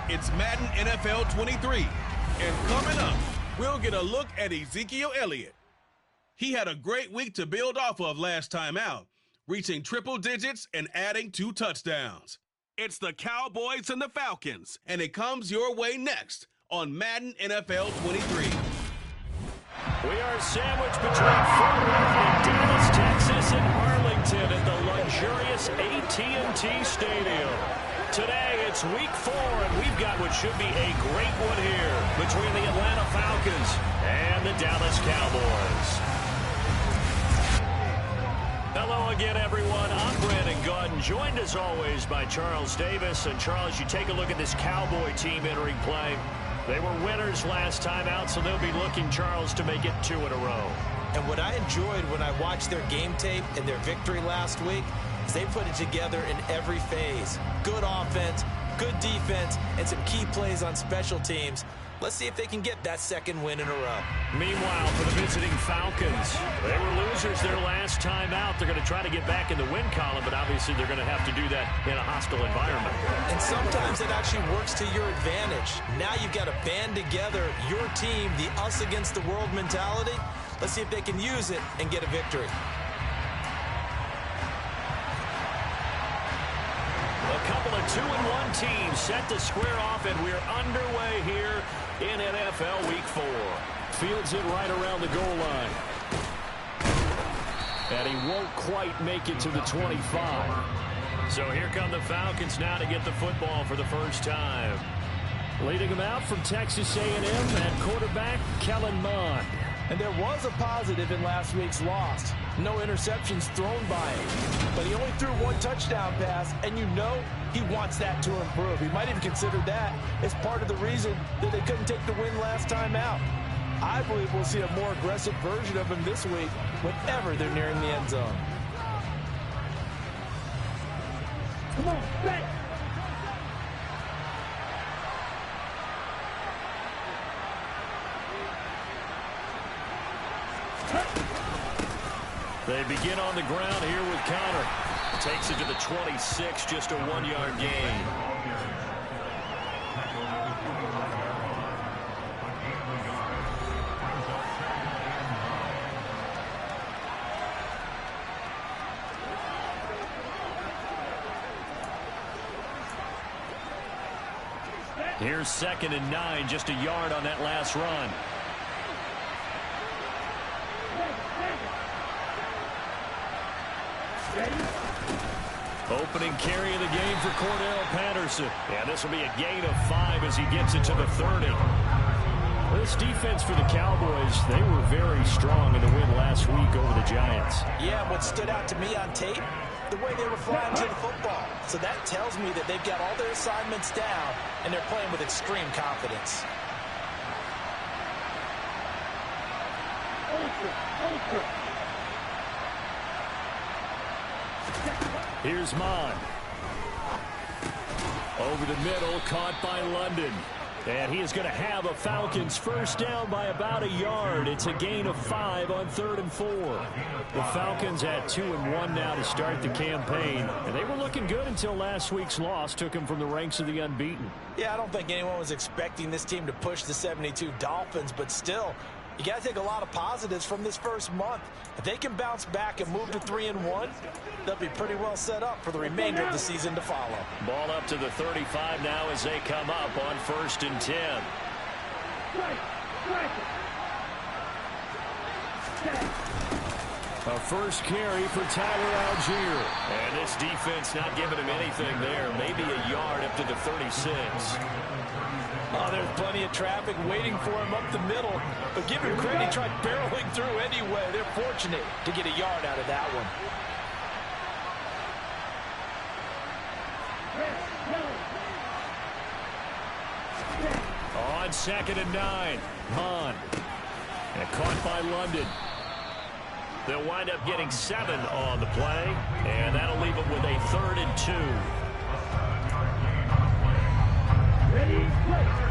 It's Madden NFL 23. And coming up, we'll get a look at Ezekiel Elliott. He had a great week to build off of last time out, reaching triple digits and adding 2 touchdowns. It's the Cowboys and the Falcons, and it comes your way next on Madden NFL 23. We are sandwiched between Fort Worth and Dallas, Texas, and Arlington at the luxurious AT&T Stadium. Today, it's week 4, and we've got what should be a great one here between the Atlanta Falcons and the Dallas Cowboys. Hello again, everyone. I'm Brandon Gaudin, joined as always by Charles Davis. And Charles, you take a look at this Cowboy team entering play. They were winners last time out, so they'll be looking, Charles, to make it 2 in a row. And what I enjoyed when I watched their game tape and their victory last week is they put it together in every phase. Good offense, good defense, and some key plays on special teams. Let's see if they can get that 2nd win in a row. Meanwhile, for the visiting Falcons, they were losers their last time out. They're going to try to get back in the win column, but obviously they're going to have to do that in a hostile environment. And sometimes it actually works to your advantage. Now you've got to band together your team, the us against the world mentality. Let's see if they can use it and get a victory. A couple of 2-1 teams set to square off, and we're underway here in NFL Week 4. Fields it right around the goal line. And he won't quite make it to the 25. So here come the Falcons now to get the football for the first time. Leading them out from Texas A&M at quarterback, Kellen Mond. And there was a positive in last week's loss. No interceptions thrown by him. But he only threw 1 touchdown pass, and you know he wants that to improve. He might even consider that as part of the reason that they couldn't take the win last time out. I believe we'll see a more aggressive version of him this week whenever they're nearing the end zone. Come on, back. They begin on the ground here with Connor. Takes it to the 26, just a 1-yard gain. Here's 2nd and 9, just a yard on that last run. Opening carry of the game for Cordell Patterson. Yeah, this will be a gain of 5 as he gets it to the 30. This defense for the Cowboys, they were very strong in the win last week over the Giants. Yeah, what stood out to me on tape, the way they were flying to the football. So that tells me that they've got all their assignments down, and they're playing with extreme confidence. Here's Mond. Over the middle, caught by London. And he is going to have a Falcons first down by about a yard. It's a gain of 5 on 3rd and 4. The Falcons at 2-1 now to start the campaign. And they were looking good until last week's loss took them from the ranks of the unbeaten. Yeah, I don't think anyone was expecting this team to push the 72 Dolphins, but still, you got to take a lot of positives from this first month. If they can bounce back and move to 3-1, they'll be pretty well set up for the remainder of the season to follow. Ball up to the 35 now as they come up on 1st and 10. A first carry for Tyler Algier. And this defense not giving him anything there. Maybe a yard up to the 36. Oh, there's plenty of traffic waiting for him up the middle. But give him credit, he tried barreling through anyway. They're fortunate to get a yard out of that one. On 2nd and 9, Mond. And caught by London. They'll wind up getting 7 on the play, and that'll leave them with a 3rd and 2.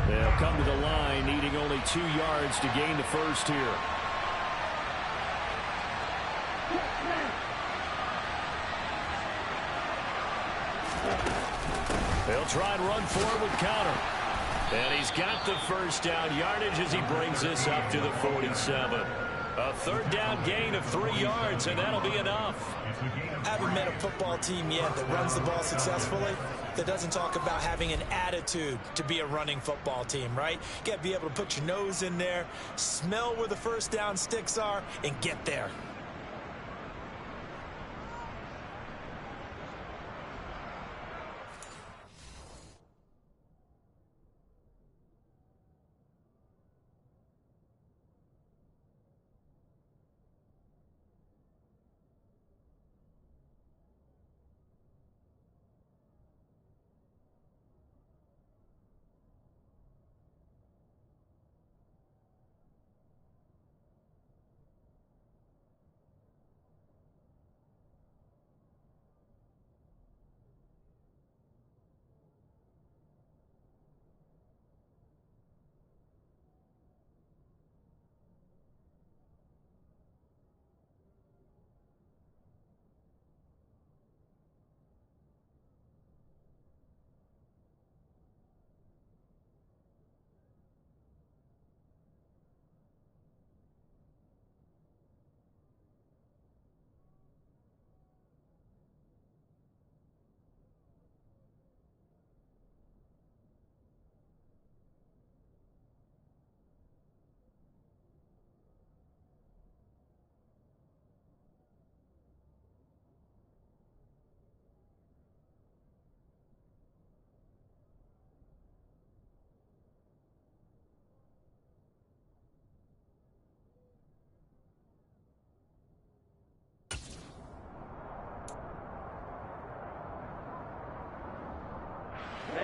They'll come to the line, needing only 2 yards to gain the first here. They'll try and run forward with Connor. And he's got the first down yardage as he brings this up to the 47. A third down gain of 3 yards, and that'll be enough. I haven't met a football team yet that runs the ball successfully that doesn't talk about having an attitude to be a running football team, right? You got to be able to put your nose in there, smell where the first down sticks are, and get there.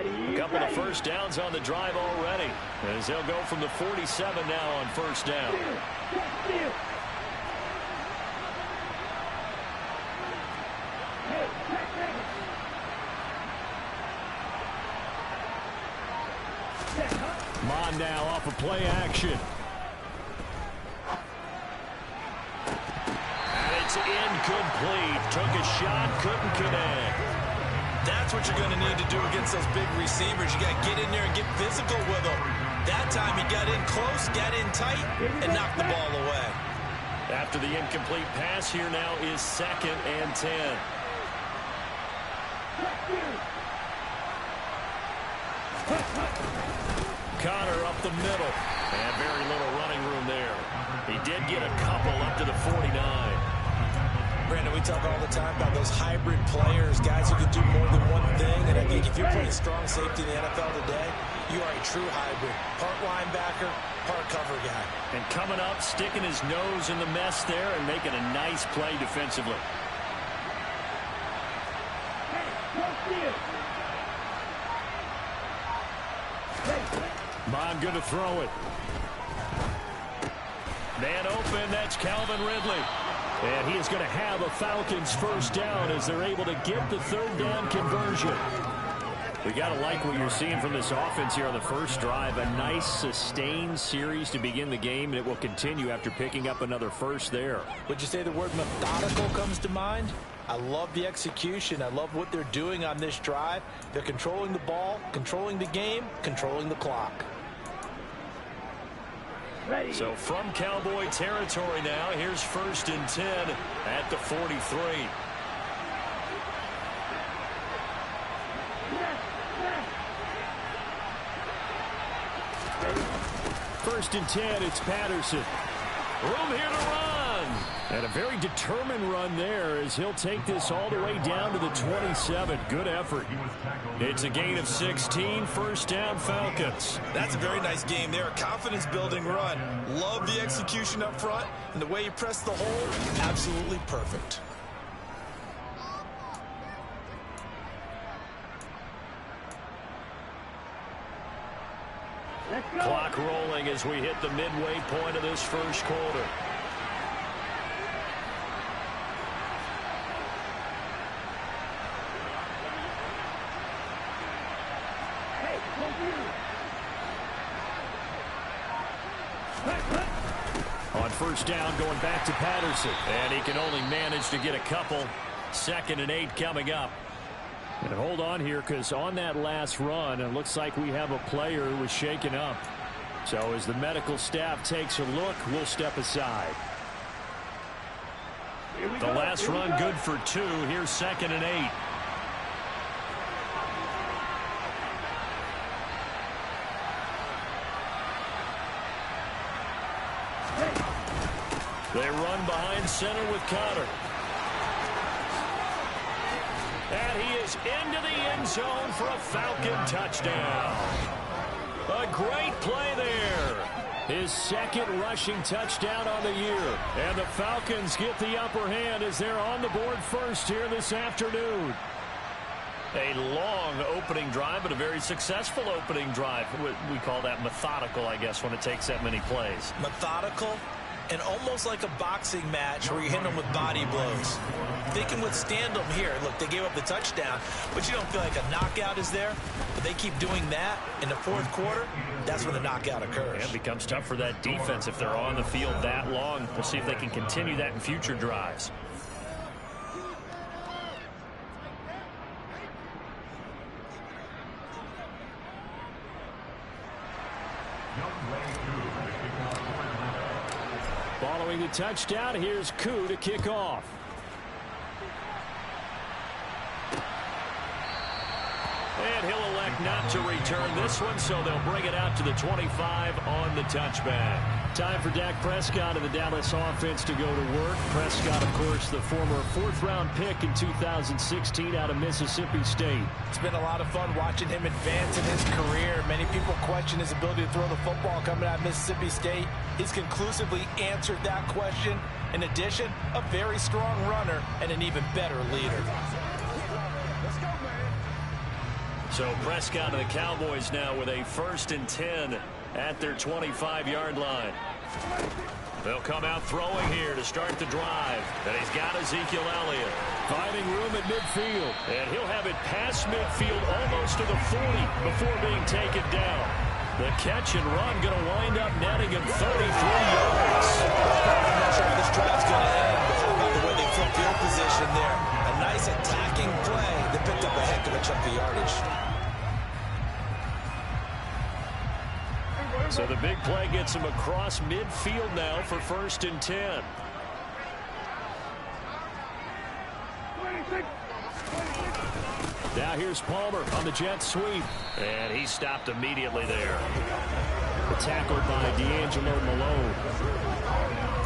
A couple of first downs on the drive already, as they'll go from the 47 now on first down. Mon now off of play action. And it's incomplete. Took a shot, couldn't connect. That's what you're going to need to do against those big receivers. You got to get in there and get physical with them. That time he got in close, got in tight, and knocked the ball away. After the incomplete pass, here now is 2nd and 10. Connor up the middle. And very little running room there. He did get a couple up to the 49. Brandon, we talk all the time about those hybrid players, guys who can do more than one thing. And I think if you're playing strong safety in the NFL today, you are a true hybrid. Part linebacker, part cover guy. And coming up, sticking his nose in the mess there and making a nice play defensively. Mon going to throw it. Man open, that's Calvin Ridley. And he is going to have a Falcons first down as they're able to get the third down conversion. We got to like what you're seeing from this offense here on the first drive. A nice sustained series to begin the game, and it will continue after picking up another first there. Would you say the word methodical comes to mind? I love the execution. I love what they're doing on this drive. They're controlling the ball, controlling the game, controlling the clock. So from Cowboy territory now, here's 1st and 10 at the 43. First and 10, it's Patterson. Room here to run. And a very determined run there as he'll take this all the way down to the 27. Good effort. It's a gain of 16, first down Falcons. That's a very nice game there. A confidence-building run. Love the execution up front, and the way he pressed the hole, absolutely perfect. Clock rolling as we hit the midway point of this first quarter. On first down, going back to Patterson. And he can only manage to get a couple. 2nd and 8 coming up. And hold on here, because on that last run, it looks like we have a player who was shaken up. So as the medical staff takes a look, we'll step aside. The last run good for 2. Here's 2nd and 8. They run behind center with Connor. And he is into the end zone for a Falcon touchdown. A great play there. His 2nd rushing touchdown on the year. And the Falcons get the upper hand as they're on the board first here this afternoon. A long opening drive, but a very successful opening drive. We call that methodical, I guess, when it takes that many plays. Methodical and almost like a boxing match where you hit them with body blows. They can withstand them here. Look, they gave up the touchdown, but you don't feel like a knockout is there. But they keep doing that in the 4th quarter. That's when the knockout occurs. And it becomes tough for that defense if they're on the field that long. We'll see if they can continue that in future drives. Following the touchdown, here's Koo to kick off. And he'll elect not to return this one, so they'll bring it out to the 25 on the touchback. Time for Dak Prescott and the Dallas offense to go to work. Prescott, of course, the former 4th-round pick in 2016 out of Mississippi State. It's been a lot of fun watching him advance in his career. Many people question his ability to throw the football coming out of Mississippi State. He's conclusively answered that question. In addition, a very strong runner and an even better leader. So Prescott and the Cowboys now with a 1st and 10 at their 25-yard line. They'll come out throwing here to start the drive. And he's got Ezekiel Elliott finding room at midfield. And he'll have it past midfield almost to the 40 before being taken down. The catch and run going to wind up netting him 33 yards. I'm not sure how this drive's going to end, but how about the way they flip field position there? A nice attacking play that picked up a heck of a chunk of yardage. So the big play gets him across midfield now for 1st and 10. Now here's Palmer on the jet sweep. And he stopped immediately there. Tackled by D'Angelo Malone.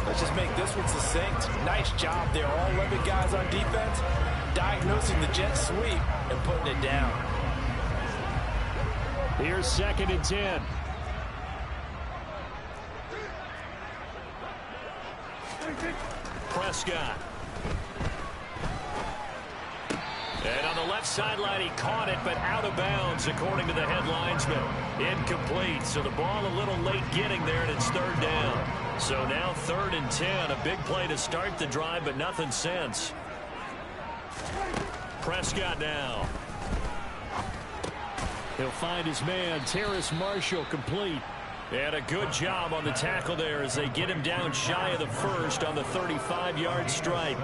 Let's just make this one succinct. Nice job there. All 11 guys on defense diagnosing the jet sweep and putting it down. Here's 2nd and 10. Prescott. And on the left sideline, he caught it, but out of bounds, according to the head linesman. Incomplete, so the ball a little late getting there, and it's 3rd down. So now 3rd and 10, a big play to start the drive, but nothing since. Prescott now. He'll find his man, Terrace Marshall, complete. And a good job on the tackle there as they get him down shy of the 1st on the 35-yard strike.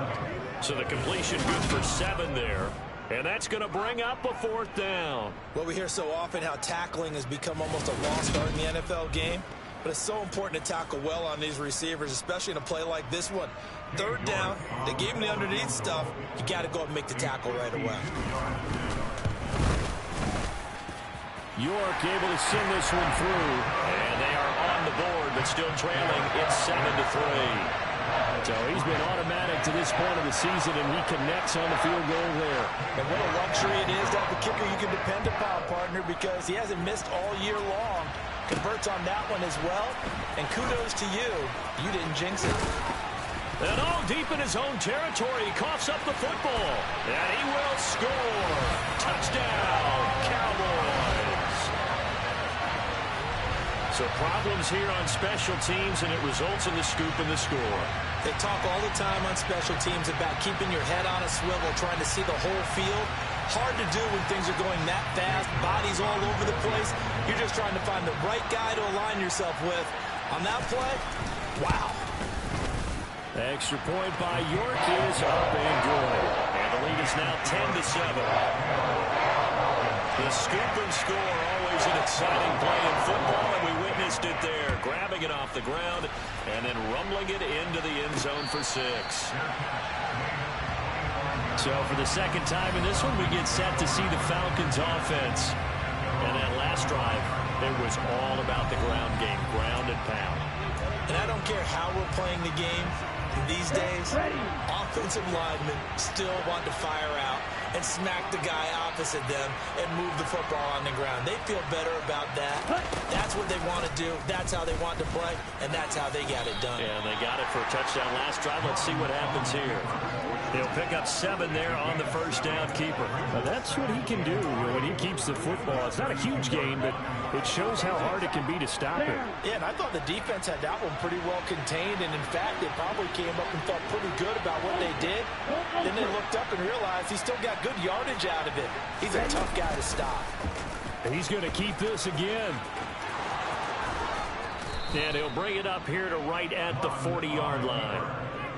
So the completion good for 7 there. And that's going to bring up a 4th down. Well, we hear so often how tackling has become almost a lost art in the NFL game. But it's so important to tackle well on these receivers, especially in a play like this one. 3rd down, they gave him the underneath stuff. You got to go and make the tackle right away. York able to send this one through. And they are on the board, but still trailing. It's 7-3. So he's been automatic to this point of the season, and he connects on the field goal there. And what a luxury it is to have a kicker you can depend upon, partner, because he hasn't missed all year long. Converts on that one as well. And kudos to you. You didn't jinx it. And all deep in his own territory, he coughs up the football. And he will score. Touchdown, Cowboys. So problems here on special teams, and it results in the scoop and the score. They talk all the time on special teams about keeping your head on a swivel, trying to see the whole field. Hard to do when things are going that fast, bodies all over the place. You're just trying to find the right guy to align yourself with. On that play, wow. Extra point by York is up and good. And the lead is now 10-7. The scoop and score, always an exciting play in football, and we witnessed it there. Grabbing it off the ground and then rumbling it into the end zone for 6. So for the second time in this one, we get set to see the Falcons offense. And that last drive, it was all about the ground game, ground and pound. And I don't care how we're playing the game these days, offensive linemen still want to fire out and smack the guy opposite them and move the football on the ground. They feel better about that. That's what they want to do. That's how they want to play, and that's how they got it done. Yeah, they got it for a touchdown last drive. Let's see what happens here. He'll pick up 7 there on the first down keeper. Well, that's what he can do when he keeps the football. It's not a huge gain, but it shows how hard it can be to stop it. Yeah, and I thought the defense had that one pretty well contained, and in fact, they probably came up and felt pretty good about what they did. Then they looked up and realized he still got good yardage out of it. He's a tough guy to stop. He's going to keep this again. And he'll bring it up here to right at the 40-yard line.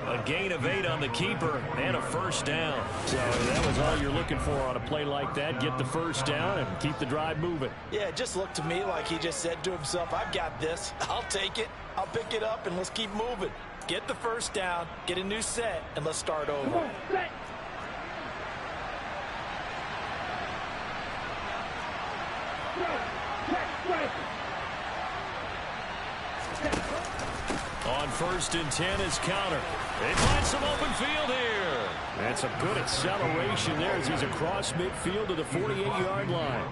A gain of 8 on the keeper and a first down. So that was all you're looking for on a play like that. Get the first down and keep the drive moving. Yeah, it just looked to me like he just said to himself, I've got this. I'll take it. I'll pick it up, and let's keep moving. Get the first down, get a new set, and let's start over. On 1st and 10 is counter. They find some open field here. That's a good acceleration there as he's across midfield to the 48-yard line.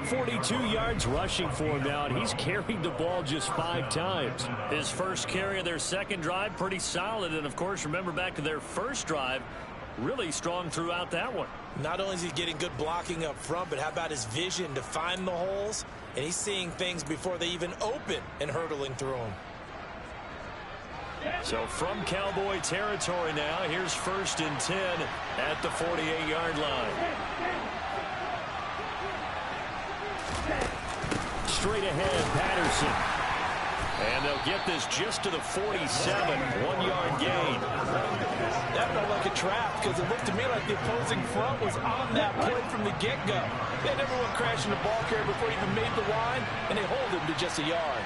42 yards rushing for him now, and he's carried the ball just 5 times. His first carry of their second drive, pretty solid. And, of course, remember back to their first drive, really strong throughout that one. Not only is he getting good blocking up front, but how about his vision to find the holes? And he's seeing things before they even open and hurtling through them. So from Cowboy territory now, here's 1st and 10 at the 48-yard line. Straight ahead, Patterson. And they'll get this just to the 47, 1-yard gain. That felt like a trap because it looked to me like the opposing front was on that play from the get-go. They had everyone crashing the ball carrier before he even made the line, and they hold him to just a yard.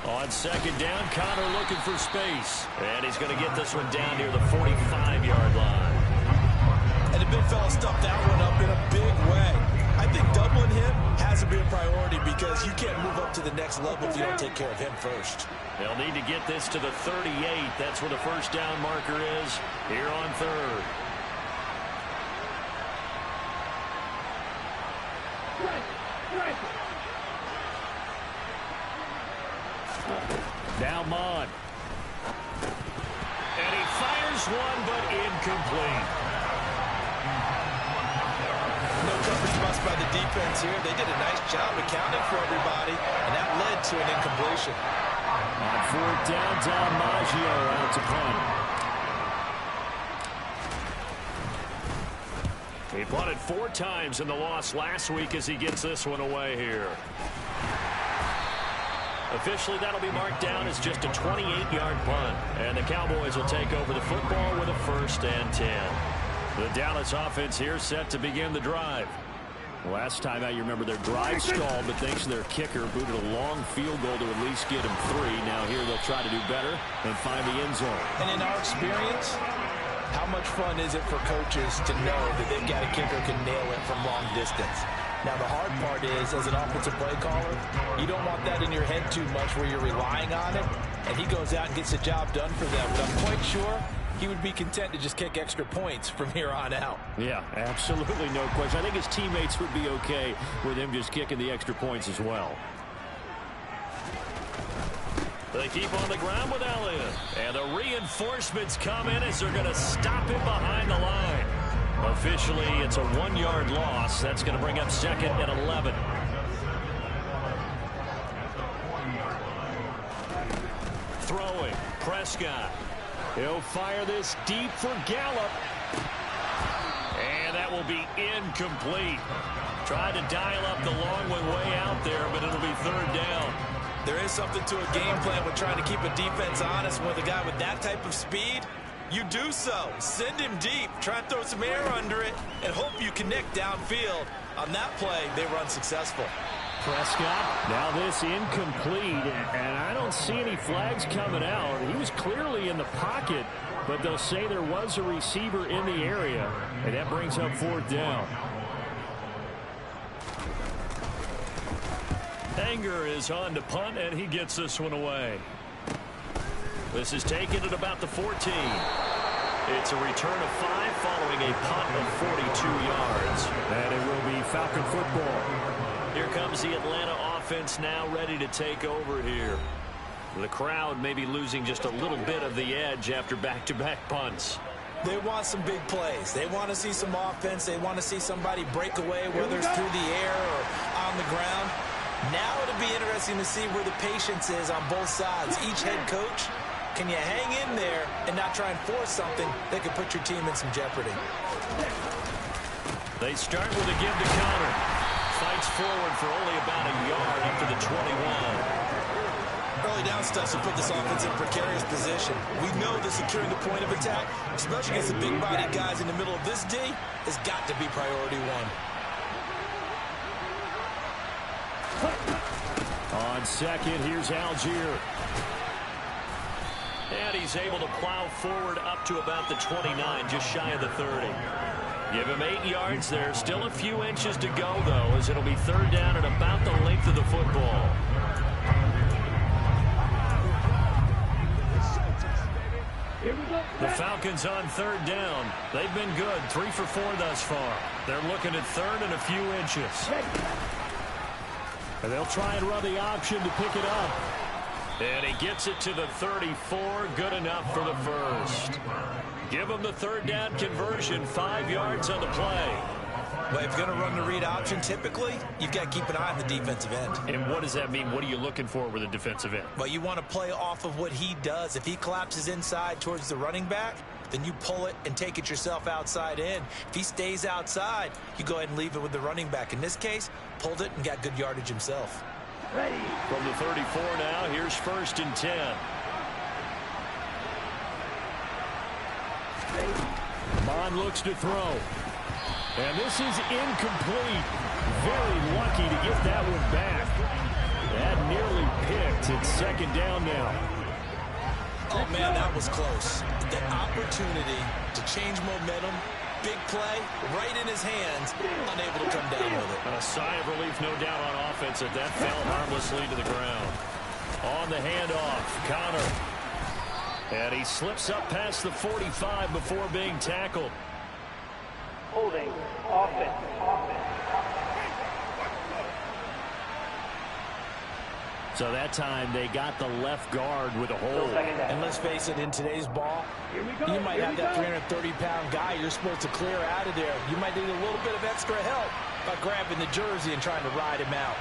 On 2nd down, Connor looking for space. And he's going to get this one down near the 45-yard line. And the big fella stuffed that one up in a big way. I think doubling him has to be a priority because you can't move up to the next level if you don't take care of him first. They'll need to get this to the 38. That's where the first down marker is here on 3rd. Now Mond. And he fires one, but incomplete. No coverage bust by the defense here. They did a nice job accounting for everybody, and that led to an incompletion. On 4th down, Maggio out to punt. He punted 4 times in the loss last week as he gets this one away here. Officially, that'll be marked down as just a 28-yard punt. And the Cowboys will take over the football with a 1st and 10. The Dallas offense here set to begin the drive. Last time out, you remember their drive stalled, but thanks to their kicker, booted a long field goal to at least get them 3. Now here they'll try to do better and find the end zone. And in our experience, how much fun is it for coaches to know that they've got a kicker who can nail it from long distance? Now, the hard part is, as an offensive play caller, you don't want that in your head too much where you're relying on it, and he goes out and gets the job done for them. But I'm quite sure he would be content to just kick extra points from here on out. Yeah, absolutely no question. I think his teammates would be okay with him just kicking the extra points as well. They keep on the ground with Elliott. And the reinforcements come in as they're going to stop him behind the line. Officially, it's a 1-yard loss. That's going to bring up 2nd and 11. Throwing, Prescott. He'll fire this deep for Gallup. And that will be incomplete. Tried to dial up the long one way out there, but it'll be third down. There is something to a game plan with trying to keep a defense honest. With a guy with that type of speed, you do so. Send him deep. Try and throw some air under it and hope you connect downfield. On that play, they were unsuccessful. Prescott, now this incomplete, and I don't see any flags coming out. He was clearly in the pocket, but they'll say there was a receiver in the area, and that brings up fourth down. Anger is on to punt, and he gets this one away. This is taken at about the 14. It's a return of 5 following a punt of 42 yards. And it will be Falcon football. Here comes the Atlanta offense now ready to take over here. The crowd may be losing just a little bit of the edge after back-to-back punts. They want some big plays. They want to see some offense. They want to see somebody break away, whether it's through the air or on the ground. Now it'll be interesting to see where the patience is on both sides. Each head coach, can you hang in there and not try and force something that could put your team in some jeopardy? They start with a give to counter. Fights forward for only about a yard up to the 21. Early down stuff will put this offense in a precarious position. We know that securing the point of attack, especially against the big-bodied guys in the middle of this D, has got to be priority one. On second, here's Algier. And he's able to plow forward up to about the 29, just shy of the 30. Give him 8 yards there. Still a few inches to go, though, as it'll be third down at about the length of the football. The Falcons on third down. They've been good, 3 for 4 thus far. They're looking at third and a few inches. And they'll try and run the option to pick it up. And he gets it to the 34. Good enough for the first. Give him the third down conversion. 5 yards on the play. Well, if you're going to run the read option, typically, you've got to keep an eye on the defensive end. And what does that mean? What are you looking for with a defensive end? Well, you want to play off of what he does. If he collapses inside towards the running back, then you pull it and take it yourself outside in. If he stays outside, you go ahead and leave it with the running back. In this case, pulled it and got good yardage himself. Ready. From the 34 now, here's first and 10. Bond looks to throw. And this is incomplete. Very lucky to get that one back. That nearly picked. It's second down now. Oh, man, that was close. The opportunity to change momentum, big play, right in his hands, unable to come down with it. And a sigh of relief, no doubt, on offense that fell harmlessly to the ground. On the handoff, Connor. And he slips up past the 45 before being tackled. Holding, offense. So that time they got the left guard with a hold. And let's face it, in today's ball, you might have that 330-pound guy you're supposed to clear out of there. You might need a little bit of extra help by grabbing the jersey and trying to ride him out.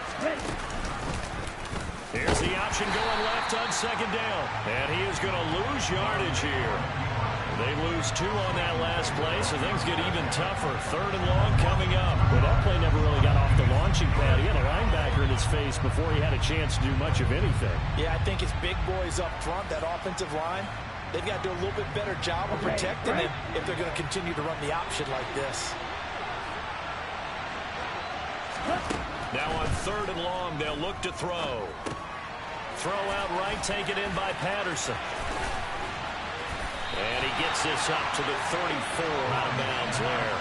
Here's the option going left on second down. And he is going to lose yardage here. They lose 2 on that last play, so things get even tougher. Third and long coming up. Well, that play never really got off the launching pad. He had a linebacker in his face before he had a chance to do much of anything. Yeah, I think it's big boys up front, that offensive line. They've got to do a little bit better job of protecting him if they're going to continue to run the option like this. Now on third and long, they'll look to throw. Throw out right, taken in by Patterson. And he gets this up to the 34 out of bounds there.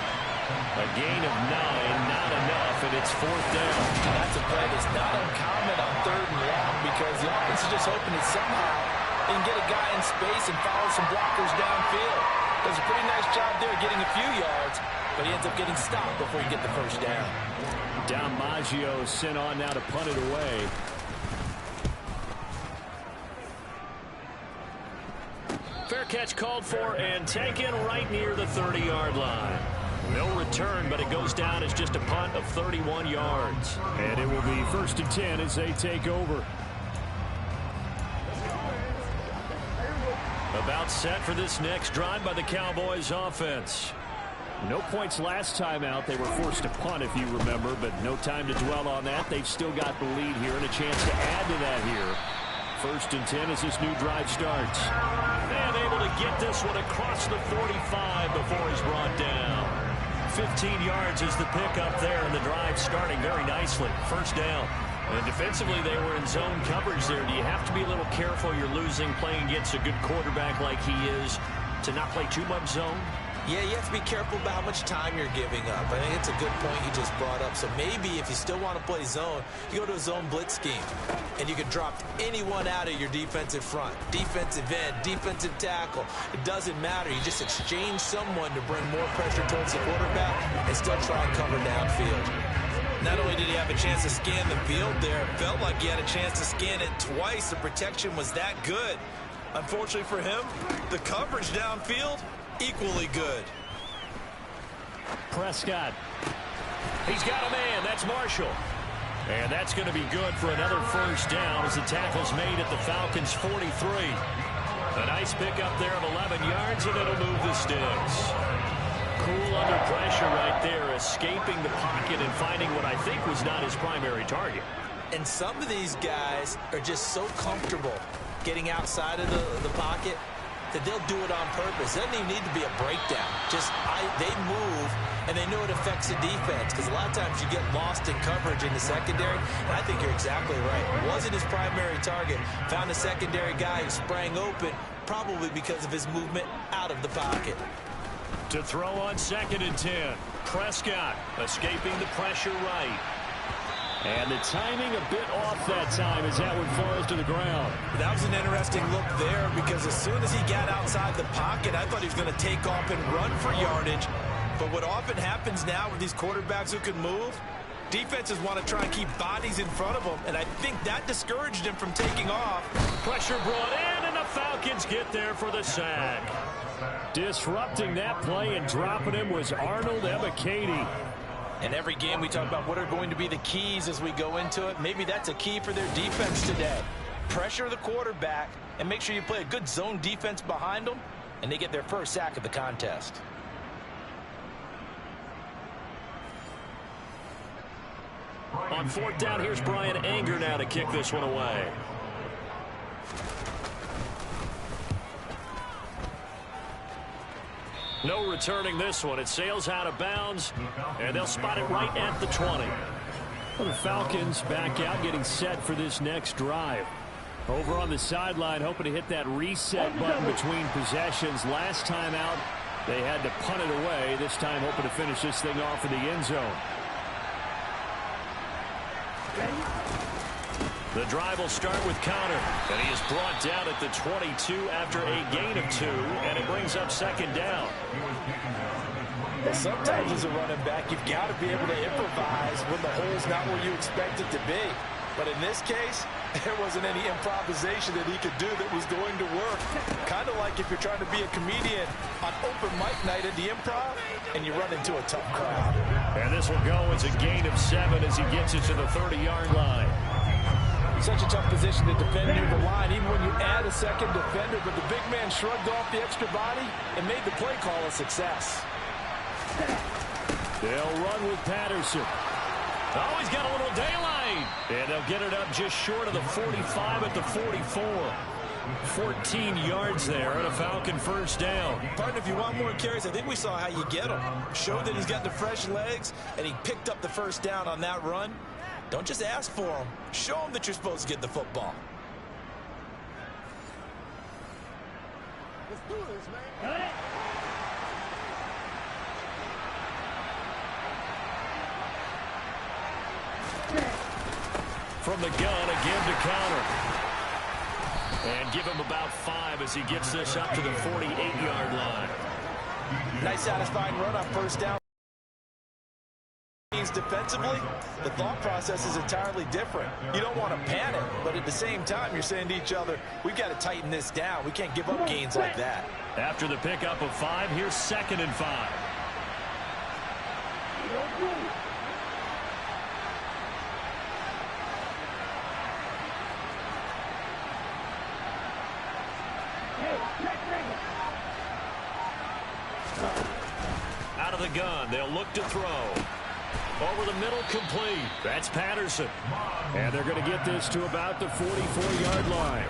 A gain of 9, not enough, and it's fourth down. That's a play that's not uncommon on third and long because the offense is just hoping that somehow they can get a guy in space and follow some blockers downfield. Does a pretty nice job there getting a few yards, but he ends up getting stopped before he gets the first down. Maggio sent on now to punt it away. Fair catch called for and taken right near the 30-yard line. No return, but it goes down as just a punt of 31 yards. And it will be first and 10 as they take over. About set for this next drive by the Cowboys offense. No points last time out. They were forced to punt, if you remember, but no time to dwell on that. They've still got the lead here and a chance to add to that here. 1st and 10 as this new drive starts. And able to get this one across the 45 before he's brought down. 15 yards is the pickup there, and the drive starting very nicely. 1st down. And defensively, they were in zone coverage there. Do you have to be a little careful? You're losing, playing against a good quarterback like he is, to not play too much zone? Yeah, you have to be careful about how much time you're giving up. I think it's a good point you just brought up. So maybe if you still want to play zone, you go to a zone blitz scheme. And you can drop anyone out of your defensive front. Defensive end, defensive tackle. It doesn't matter. You just exchange someone to bring more pressure towards the quarterback and still try and cover downfield. Not only did he have a chance to scan the field there, it felt like he had a chance to scan it twice. The protection was that good. Unfortunately for him, the coverage downfield, equally good. Prescott. He's got a man. That's Marshall. And that's going to be good for another 1st down as the tackle's made at the Falcons' 43. A nice pickup there of 11 yards, and it'll move the sticks. Cool under pressure right there, escaping the pocket and finding what I think was not his primary target. And some of these guys are just so comfortable getting outside of the pocket that they'll do it on purpose. It doesn't even need to be a breakdown. They move, and they know it affects the defense, because a lot of times you get lost in coverage in the secondary, and I think you're exactly right. It wasn't his primary target. Found a secondary guy who sprang open, probably because of his movement out of the pocket. To throw on 2nd and 10. Prescott escaping the pressure right. And the timing a bit off that time as that one falls to the ground. That was an interesting look there, because as soon as he got outside the pocket, I thought he was going to take off and run for yardage. But what often happens now with these quarterbacks who can move, defenses want to try and keep bodies in front of them, and I think that discouraged him from taking off. Pressure brought in, and the Falcons get there for the sack. Disrupting that play and dropping him was Arnold Ebiketie. And every game we talk about what are going to be the keys as we go into it. Maybe that's a key for their defense today. Pressure the quarterback and make sure you play a good zone defense behind them, and they get their 1st sack of the contest. On 4th down, here's Brian Anger now to kick this one away. No returning this one. It sails out of bounds, and they'll spot it right at the 20. Well, the Falcons back out, getting set for this next drive. Over on the sideline, hoping to hit that reset button between possessions. Last time out, they had to punt it away. This time, hoping to finish this thing off in the end zone. The drive will start with Connor, and he is brought down at the 22 after a gain of 2, and it brings up 2nd down. Well, sometimes as a running back, you've got to be able to improvise when the hole's not where you expect it to be. But in this case, there wasn't any improvisation that he could do that was going to work. Kind of like if you're trying to be a comedian on open mic night at the Improv, and you run into a tough crowd. And this will go as a gain of 7 as he gets it to the 30-yard line. Such a tough position to defend near the line, even when you add a 2nd defender, but the big man shrugged off the extra body and made the play call a success. They'll run with Patterson. Oh, he's got a little daylight. And they'll get it up just short of the 45 at the 44. 14 yards there and a Falcon 1st down. Partner, if you want more carries, I think we saw how you get him. Showed that he's got the fresh legs, and he picked up the 1st down on that run. Don't just ask for him. Show him that you're supposed to get the football. Let's do this, man. From the gun, a give to Connor. And give him about 5 as he gets this up to the 48-yard line. Nice satisfying run on 1st down. Defensively, the thought process is entirely different. You don't want to panic, but at the same time, you're saying to each other, we've got to tighten this down. We can't give up gains like that. After the pickup of 5, here's 2nd and 5. Out out of the gun. They'll look to throw. Over the middle, complete. That's Patterson. And they're going to get this to about the 44-yard line.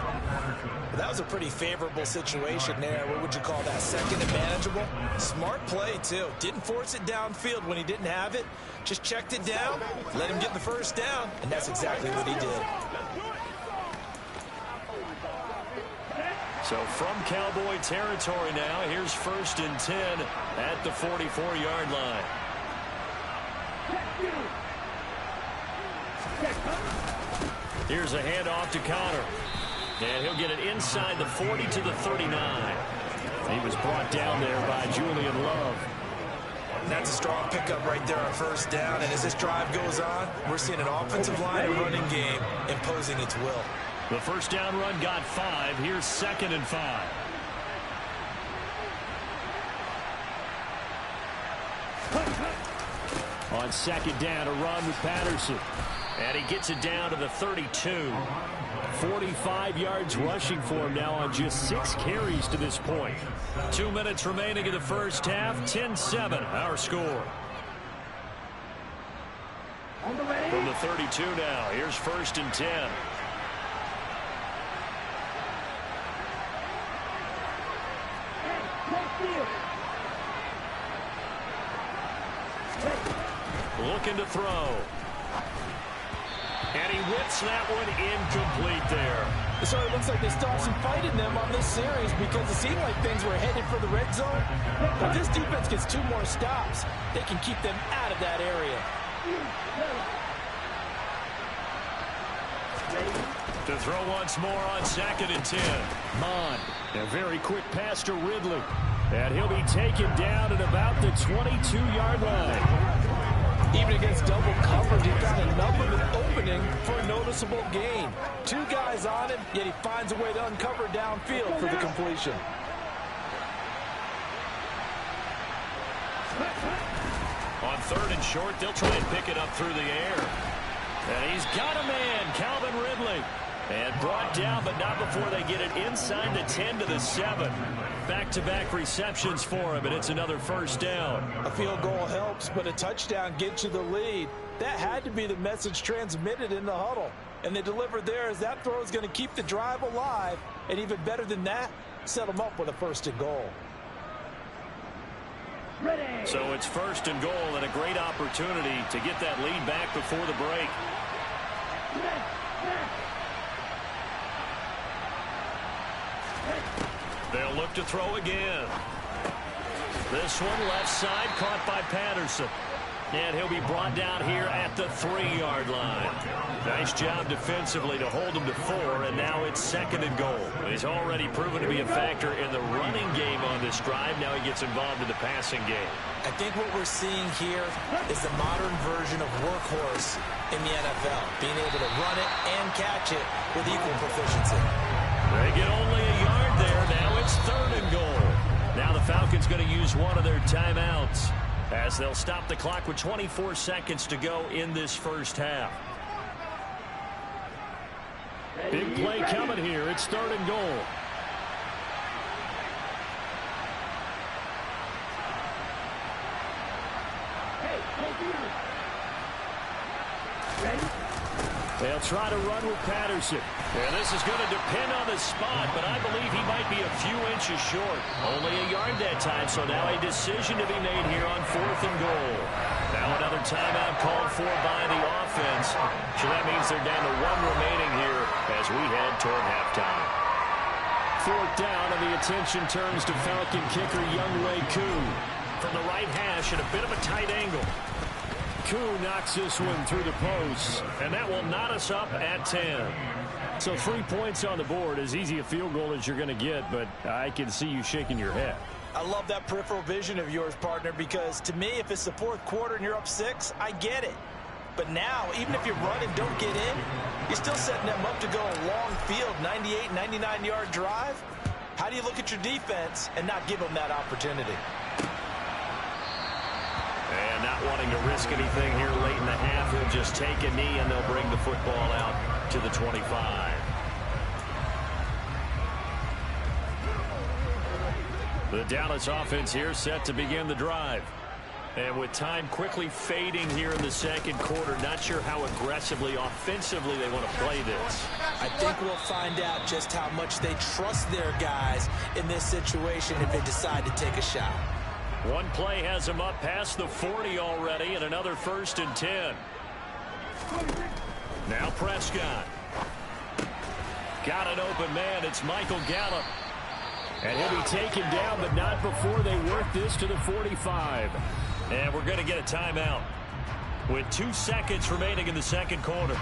That was a pretty favorable situation there. What would you call that? Second and manageable? Smart play, too. Didn't force it downfield when he didn't have it. Just checked it down, let him get the first down, and that's exactly what he did. So from Cowboy territory now, here's 1st and 10 at the 44-yard line. Here's a handoff to Connor. And he'll get it inside the 40 to the 39. He was brought down there by Julian Love. That's a strong pickup right there on 1st down. And as this drive goes on, we're seeing an offensive line and running game imposing its will. The 1st down run got 5. Here's 2nd and 5. On 2nd down, a run with Patterson. And he gets it down to the 32. 45 yards rushing for him now on just 6 carries to this point. 2 minutes remaining in the first half. 10-7, our score. From the 32 now, here's 1st and 10. Looking to throw. And he whips that one incomplete there. So it looks like they stopped some fight in them on this series because it seemed like things were headed for the red zone. But this defense gets 2 more stops. They can keep them out of that area. To throw once more on 2nd and 10. Mon, a very quick pass to Ridley. And he'll be taken down at about the 22-yard line. Even against double coverage, he found enough of an opening for a noticeable gain. 2 guys on him, yet he finds a way to uncover downfield for the completion. On 3rd and short, they'll try and pick it up through the air. And he's got a man, Calvin Ridley. And brought down, but not before they get it inside the 10 to the 7. Back-to-back receptions for him, and it's another 1st down. A field goal helps, but a touchdown gets you the lead. That had to be the message transmitted in the huddle. And they delivered there as that throw is going to keep the drive alive. And even better than that, set them up with a 1st and goal. So it's 1st and goal and a great opportunity to get that lead back before the break. They'll look to throw again. This one left side caught by Patterson. And he'll be brought down here at the 3-yard line. Nice job defensively to hold him to 4, and now it's 2nd and goal. He's already proven to be a factor in the running game on this drive. Now he gets involved in the passing game. I think what we're seeing here is the modern version of workhorse in the NFL, being able to run it and catch it with equal proficiency. They get only a yard there. Now it's 3rd and goal. Now the Falcons going to use one of their timeouts as they'll stop the clock with 24 seconds to go in this first half. Big play coming here. It's 3rd and goal. They'll try to run with Patterson. And this is going to depend on the spot, but I believe he might be a few inches short. Only a yard that time, so now a decision to be made here on 4th and goal. Now another timeout called for by the offense. So that means they're down to 1 remaining here as we head toward halftime. 4th down, and the attention turns to Falcon kicker Younghoe Koo. From the right hash at a bit of a tight angle. Koo knocks this one through the posts. And that will knot us up at 10. So 3 points on the board, as easy a field goal as you're going to get, but I can see you shaking your head. I love that peripheral vision of yours, partner, because to me, if it's the 4th quarter and you're up 6, I get it. But now, even if you run and don't get in, you're still setting them up to go a long field, 98, 99-yard drive. How do you look at your defense and not give them that opportunity? And not wanting to risk anything here late in the half, he'll just take a knee and they'll bring the football out to the 25. The Dallas offense here set to begin the drive. And with time quickly fading here in the second quarter, not sure how aggressively, offensively they want to play this. I think we'll find out just how much they trust their guys in this situation if they decide to take a shot. One play has them up past the 40 already, and another 1st and 10. Now Prescott. Got an open man. It's Michael Gallup. And he'll be taken down, but not before they work this to the 45. And we're going to get a timeout with 2 seconds remaining in the second quarter.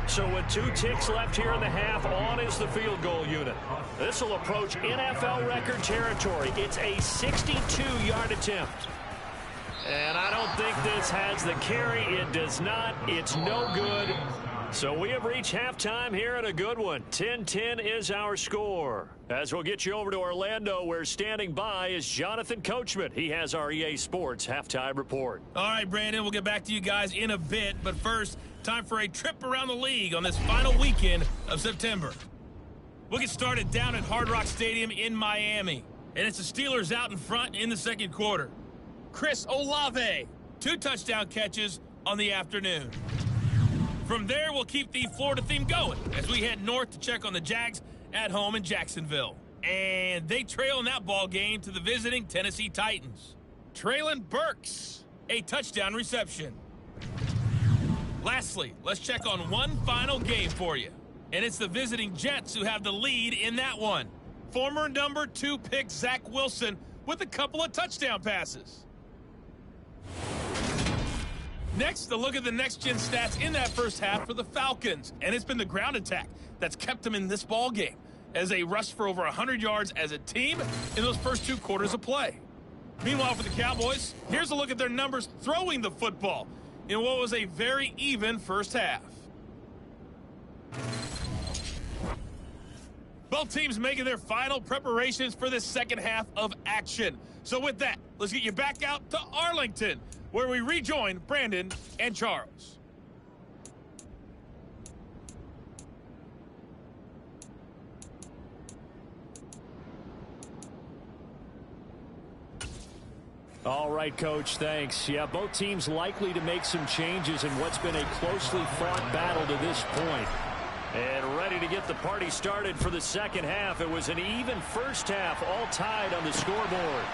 So with 2 ticks left here in the half, on is the field goal unit. This will approach NFL record territory. It's a 62-yard attempt. And I don't think this has the carry. It does not. It's no good. So we have reached halftime here in a good one. 10-10 is our score. As we'll get you over to Orlando, where standing by is Jonathan Coachman. He has our EA Sports halftime report. All right, Brandon, we'll get back to you guys in a bit. But first, time for a trip around the league on this final weekend of September. We'll get started down at Hard Rock Stadium in Miami. And it's the Steelers out in front in the second quarter. Chris Olave, 2 touchdown catches on the afternoon. From there, we'll keep the Florida theme going as we head north to check on the Jags at home in Jacksonville. And they trail in that ball game to the visiting Tennessee Titans. Traylon Burks, a touchdown reception. Lastly, let's check on one final game for you. And it's the visiting Jets who have the lead in that one. Former number 2 pick Zach Wilson with a couple of touchdown passes. Next, a look at the next-gen stats in that first half for the Falcons. And it's been the ground attack that's kept them in this ball game as they rushed for over 100 yards as a team in those first 2 quarters of play. Meanwhile, for the Cowboys, here's a look at their numbers throwing the football in what was a very even first half. Both teams making their final preparations for this second half of action. So with that, let's get you back out to Arlington, where we rejoin Brandon and Charles. All right, Coach, thanks. Yeah, both teams likely to make some changes in what's been a closely fought battle to this point. And ready to get the party started for the second half. It was an even first half, all tied on the scoreboard.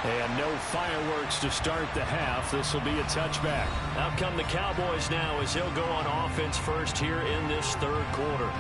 And no fireworks to start the half. This will be a touchback. Out come the Cowboys now as they'll go on offense first here in this third quarter.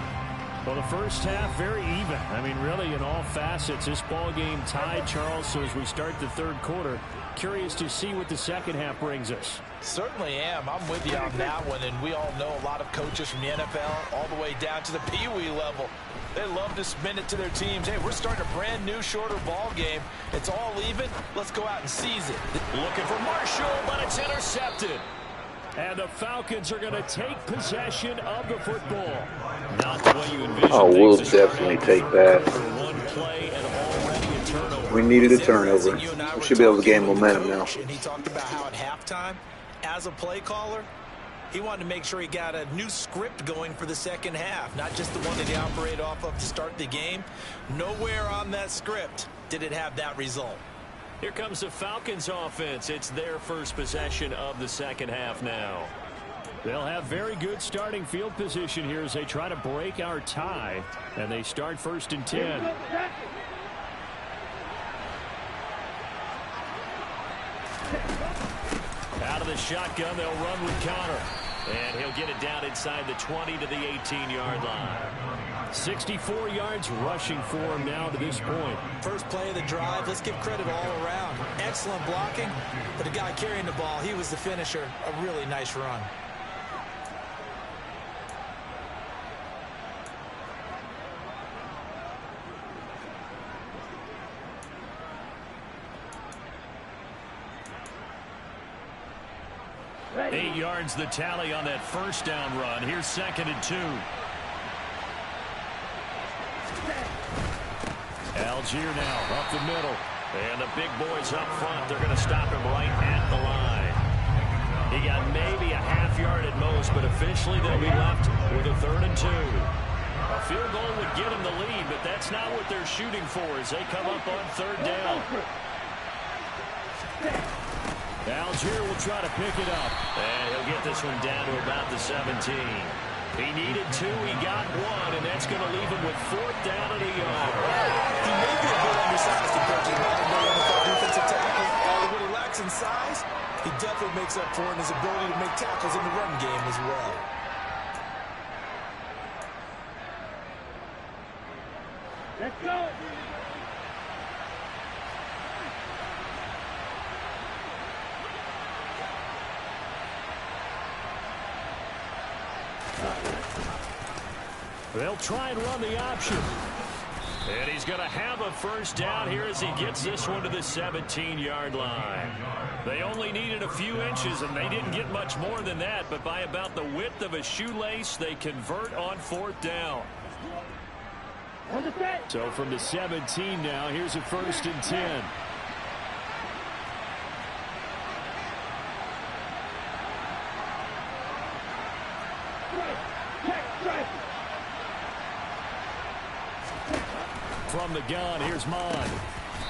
Well, the first half, very even. I mean, really, in all facets, this ball game tied, Charles. So as we start the third quarter, curious to see what the second half brings us. Certainly am. I'm with you on that one. And we all know a lot of coaches from the NFL all the way down to the Pee-wee level. They love to spin it to their teams. Hey, we're starting a brand new, shorter ball game. It's all even. Let's go out and seize it. Looking for Marshall, but it's intercepted. And the Falcons are going to take possession of the football. Not the way you envision. Oh, we'll definitely take that. One play and already a turnover. We needed a turnover. We should be able to gain momentum now. And he talked about how at halftime, as a play caller, he wanted to make sure he got a new script going for the second half, not just the one that he operated off of to start the game. Nowhere on that script did it have that result. Here comes the Falcons offense. It's their first possession of the second half now. They'll have very good starting field position here as they try to break our tie. And they start 1st and 10. Out of the shotgun, they'll run with Connor. And he'll get it down inside the 20 to the 18-yard line. 64 yards rushing for him now to this point. First play of the drive, let's give credit all around. Excellent blocking, but the guy carrying the ball, he was the finisher. A really nice run. Eight yards the tally on that first down run. Here's 2nd and 2. Algier now up the middle. And the big boys up front, they're going to stop him right at the line. He got maybe a half yard at most, but officially they'll be left with a 3rd and 2. field goal would get them the lead, but that's not what they're shooting for as they come up on third down. Algier will try to pick it up. And he'll get this one down to about the 17. He needed 2, he got 1, and that's going to leave him with 4th down and a yard. He may be a bit undersized compared to the NFL defensive tackle. What he lacks in size, he definitely makes up for in his ability to make tackles in the run game as well. Let's go. They'll try and run the option. And he's going to have a first down here as he gets this one to the 17-yard line. They only needed a few inches, and they didn't get much more than that. But by about the width of a shoelace, they convert on 4th down. So from the 17 now, here's a 1st and 10. From the gun, here's Mon.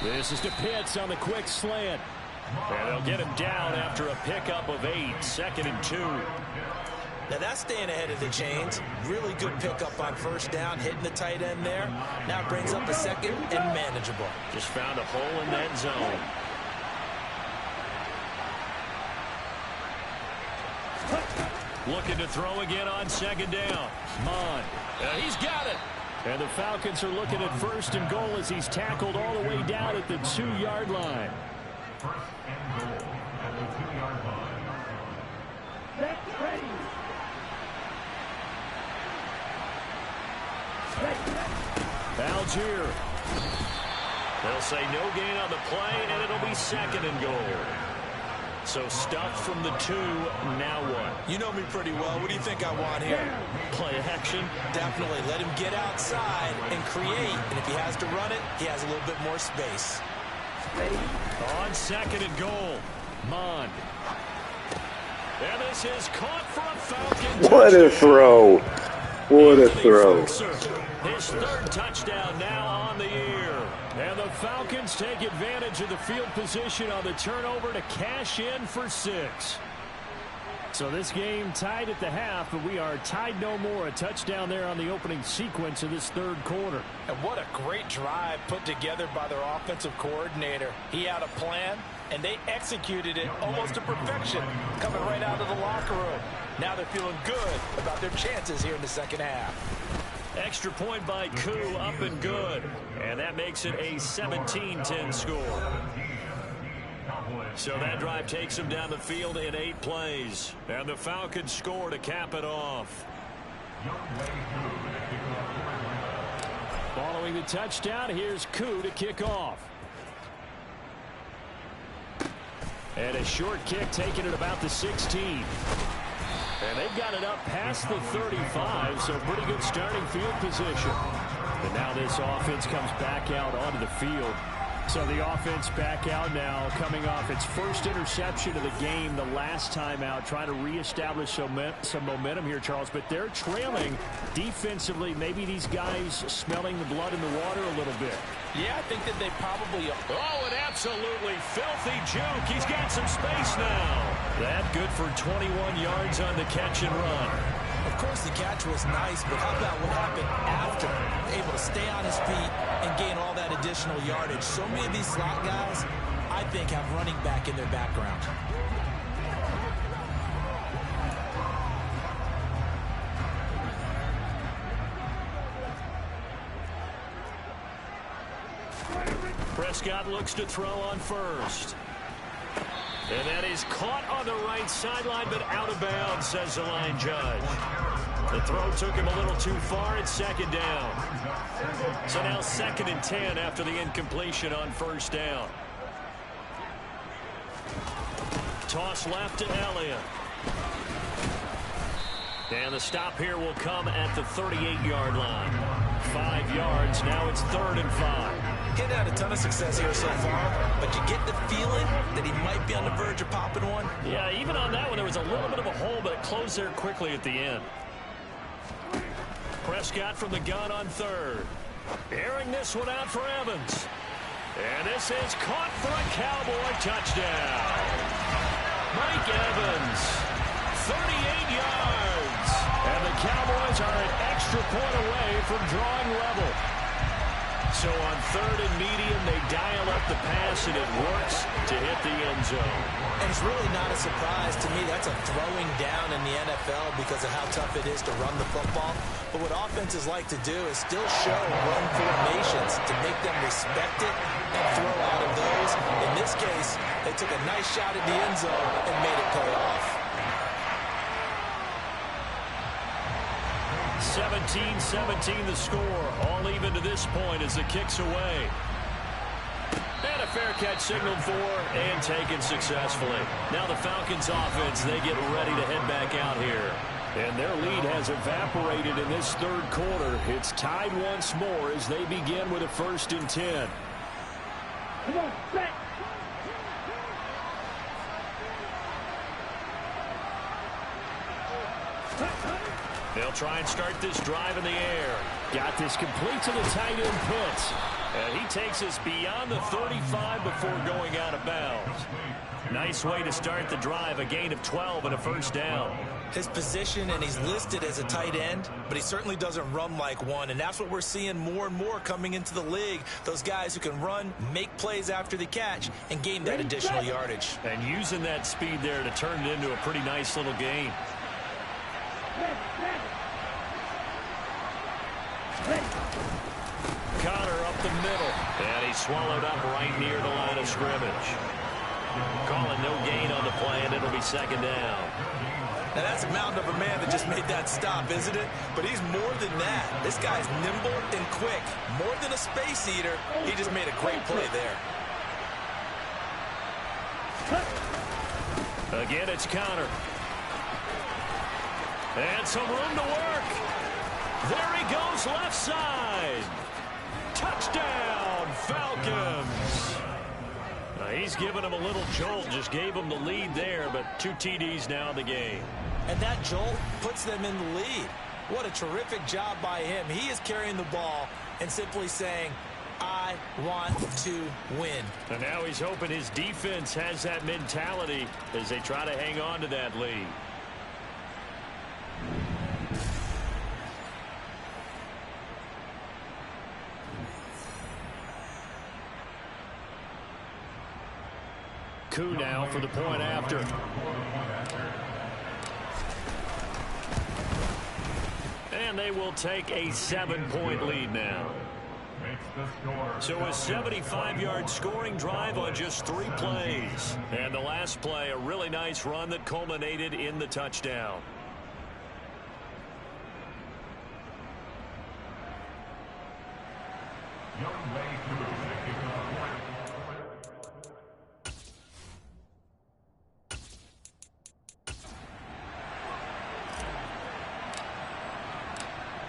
This is to Pitts on the quick slant. And they'll get him down after a pickup of 8, 2nd and 2. Now that's staying ahead of the chains. Really good pickup on first down, hitting the tight end there. Now it brings up a 2nd and manageable. Just found a hole in that zone. Looking to throw again on 2nd down. Mon. He's got it. And the Falcons are looking at 1st and goal as he's tackled all the way down at the 2-yard line. Algier. They'll say no gain on the play, and it'll be 2nd and goal. So stuffed from the 2, now what? You know me pretty well. What do you think I want here? Play action? Definitely. Let him get outside and create. And if he has to run it, he has a little bit more space. On 2nd and goal. Mon. And this is caught for a Falcon. What a throw. What a throw. His 3rd touchdown now on the year. And the Falcons take advantage of the field position on the turnover to cash in for 6. So this game tied at the half, but we are tied no more. A touchdown there on the opening sequence of this 3rd quarter. And what a great drive put together by their offensive coordinator. He had a plan, and they executed it almost to perfection, coming right out of the locker room. Now they're feeling good about their chances here in the 2nd half. Extra point by Koo, up and good. And that makes it a 17-10 score. So that drive takes them down the field in 8 plays. And the Falcons score to cap it off. Following the touchdown, here's Koo to kick off. And a short kick taken at about the 16. And they've got it up past the 35, so pretty good starting field position. And now this offense comes back out onto the field. So the offense back out now, coming off its 1st interception of the game the last time out, trying to reestablish some momentum here, Charles. But they're trailing defensively. Maybe these guys smelling the blood in the water a little bit. Yeah, I think that they probably... Oh, an absolutely filthy juke. He's got some space now. That good for 21 yards on the catch and run. Of course, the catch was nice, but how about what happened after? Able to stay on his feet and gain all that additional yardage. So many of these slot guys, I think, have running back in their background. Prescott looks to throw on 1st. And that is caught on the right sideline, but out of bounds, says the line judge. The throw took him a little too far. It's 2nd down. So now 2nd and 10 after the incompletion on 1st down. Toss left to Elliott. And the stop here will come at the 38-yard line. 5 yards. Now it's 3rd and 5. He's had a ton of success here so far, but you get the feeling that he might be on the verge of popping one. Yeah, even on that one, there was a little bit of a hole, but it closed there quickly at the end. Prescott from the gun on third. Airing this one out for Evans. And this is caught for a Cowboy touchdown. Mike Evans, 38 yards. And the Cowboys are an extra point away from drawing level. So on third and medium, they dial up the pass, and it works to hit the end zone. And it's really not a surprise to me. That's a throwing down in the NFL because of how tough it is to run the football. But what offenses like to do is still show run formations to make them respect it and throw out of those. In this case, they took a nice shot at the end zone and made it pay off. 17-17 the score. All even to this point as the kick's away. And a fair catch signaled for and taken successfully. Now the Falcons offense, they get ready to head back out here. And their lead has evaporated in this third quarter. It's tied once more as they begin with a 1st and 10. Come on, set. They'll try and start this drive in the air. Got this complete to the tight end Pitts. And he takes us beyond the 35 before going out of bounds. Nice way to start the drive, a gain of 12 and a 1st down. His position, and he's listed as a tight end, but he certainly doesn't run like one, and that's what we're seeing more and more coming into the league. Those guys who can run, make plays after the catch, and gain that additional yardage. And using that speed there to turn it into a pretty nice little game. Connor up the middle, and he's swallowed up right near the line of scrimmage. Calling no gain on the play, and it'll be 2nd down. Now that's a mountain of a man that just made that stop, isn't it? But he's more than that. This guy's nimble and quick. More than a space eater, he just made a great play there. Again, it's Connor. And some room to work. There he goes, left side. Touchdown, Falcons. He's given him a little jolt, just gave him the lead there, but 2 TDs now in the game. And that jolt puts them in the lead. What a terrific job by him. He is carrying the ball and simply saying, I want to win. And now he's hoping his defense has that mentality as they try to hang on to that lead. Coup now for the point after. And they will take a 7-point lead now. So a 75-yard scoring drive on just 3 plays. And the last play, a really nice run that culminated in the touchdown.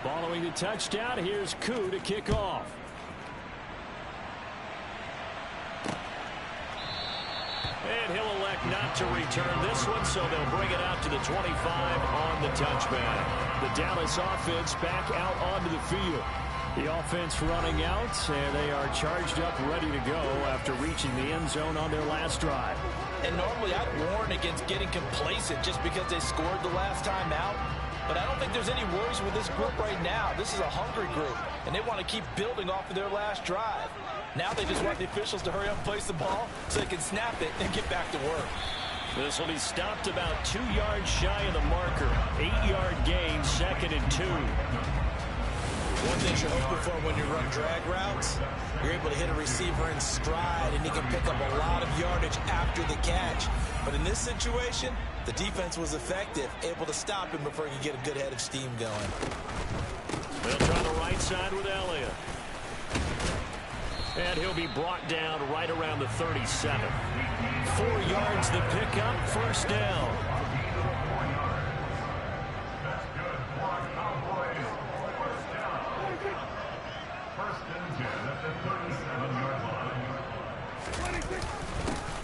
Following the touchdown, here's Koo to kick off. And he'll elect not to return this one, so they'll bring it out to the 25 on the touchback. The Dallas offense back out onto the field. The offense running out, and they are charged up, ready to go after reaching the end zone on their last drive. And normally I'd warn against getting complacent just because they scored the last time out. But I don't think there's any worries with this group right now. This is a hungry group, and they want to keep building off of their last drive. Now they just want the officials to hurry up and place the ball so they can snap it and get back to work. This will be stopped about 2 yards shy of the marker. 8-yard gain, 2nd and 2. One thing you're hoping for when you run drag routes, you're able to hit a receiver in stride, and he can pick up a lot of yardage after the catch. But in this situation, the defense was effective, able to stop him before he could get a good head of steam going. They'll try the right side with Elliott. And he'll be brought down right around the 37. 4 yards the pickup, 1st down.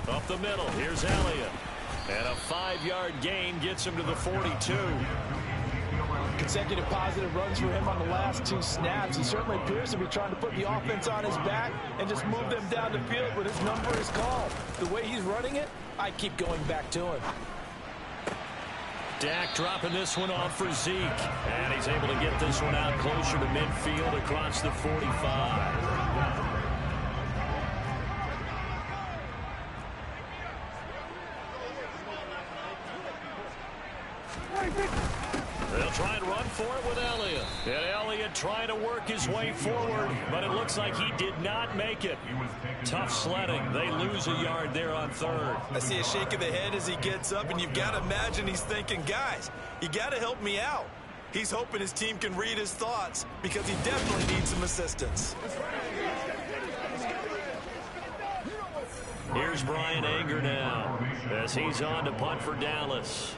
Up the middle, here's Elliott. And a 5-yard gain gets him to the 42. Consecutive positive runs for him on the last 2 snaps. He certainly appears to be trying to put the offense on his back and just move them down the field when his number is called. The way he's running it, I keep going back to him. Dak dropping this one off for Zeke. And he's able to get this one out closer to midfield across the 45. They'll try and run for it with Elliott. And Elliott trying to work his way forward, but it looks like he did not make it. Tough sledding. They lose a yard there on third. I see a shake of the head as he gets up, and you've got to imagine he's thinking, guys, you got to help me out. He's hoping his team can read his thoughts because he definitely needs some assistance. Here's Brian Anger now as he's on to punt for Dallas.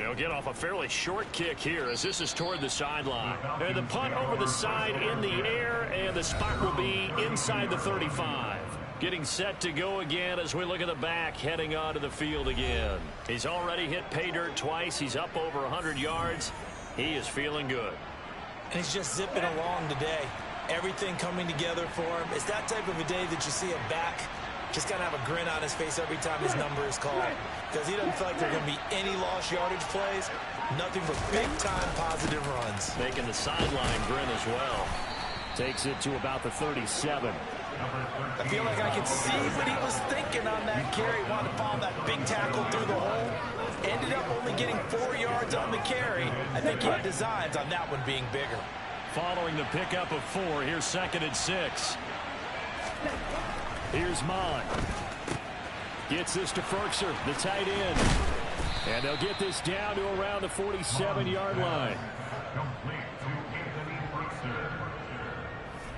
He'll get off a fairly short kick here as this is toward the sideline. And the punt over the side in the air, and the spot will be inside the 35. Getting set to go again as we look at the back heading onto the field again. He's already hit pay dirt twice. He's up over 100 yards. He is feeling good. And he's just zipping along today. Everything coming together for him. It's that type of a day that you see a back just kind of have a grin on his face every time his number is called. Because he doesn't feel like there are going to be any lost yardage plays. Nothing but big-time positive runs. Making the sideline grin as well. Takes it to about the 37. I feel like I could see what he was thinking on that carry. Wanted to follow that big tackle through the hole. Ended up only getting 4 yards on the carry. I think he had designs on that one being bigger. Following the pickup of 4, here's 2nd and 6. Here's Mon. Gets this to Ferkser, the tight end. And they'll get this down to around the 47-yard line.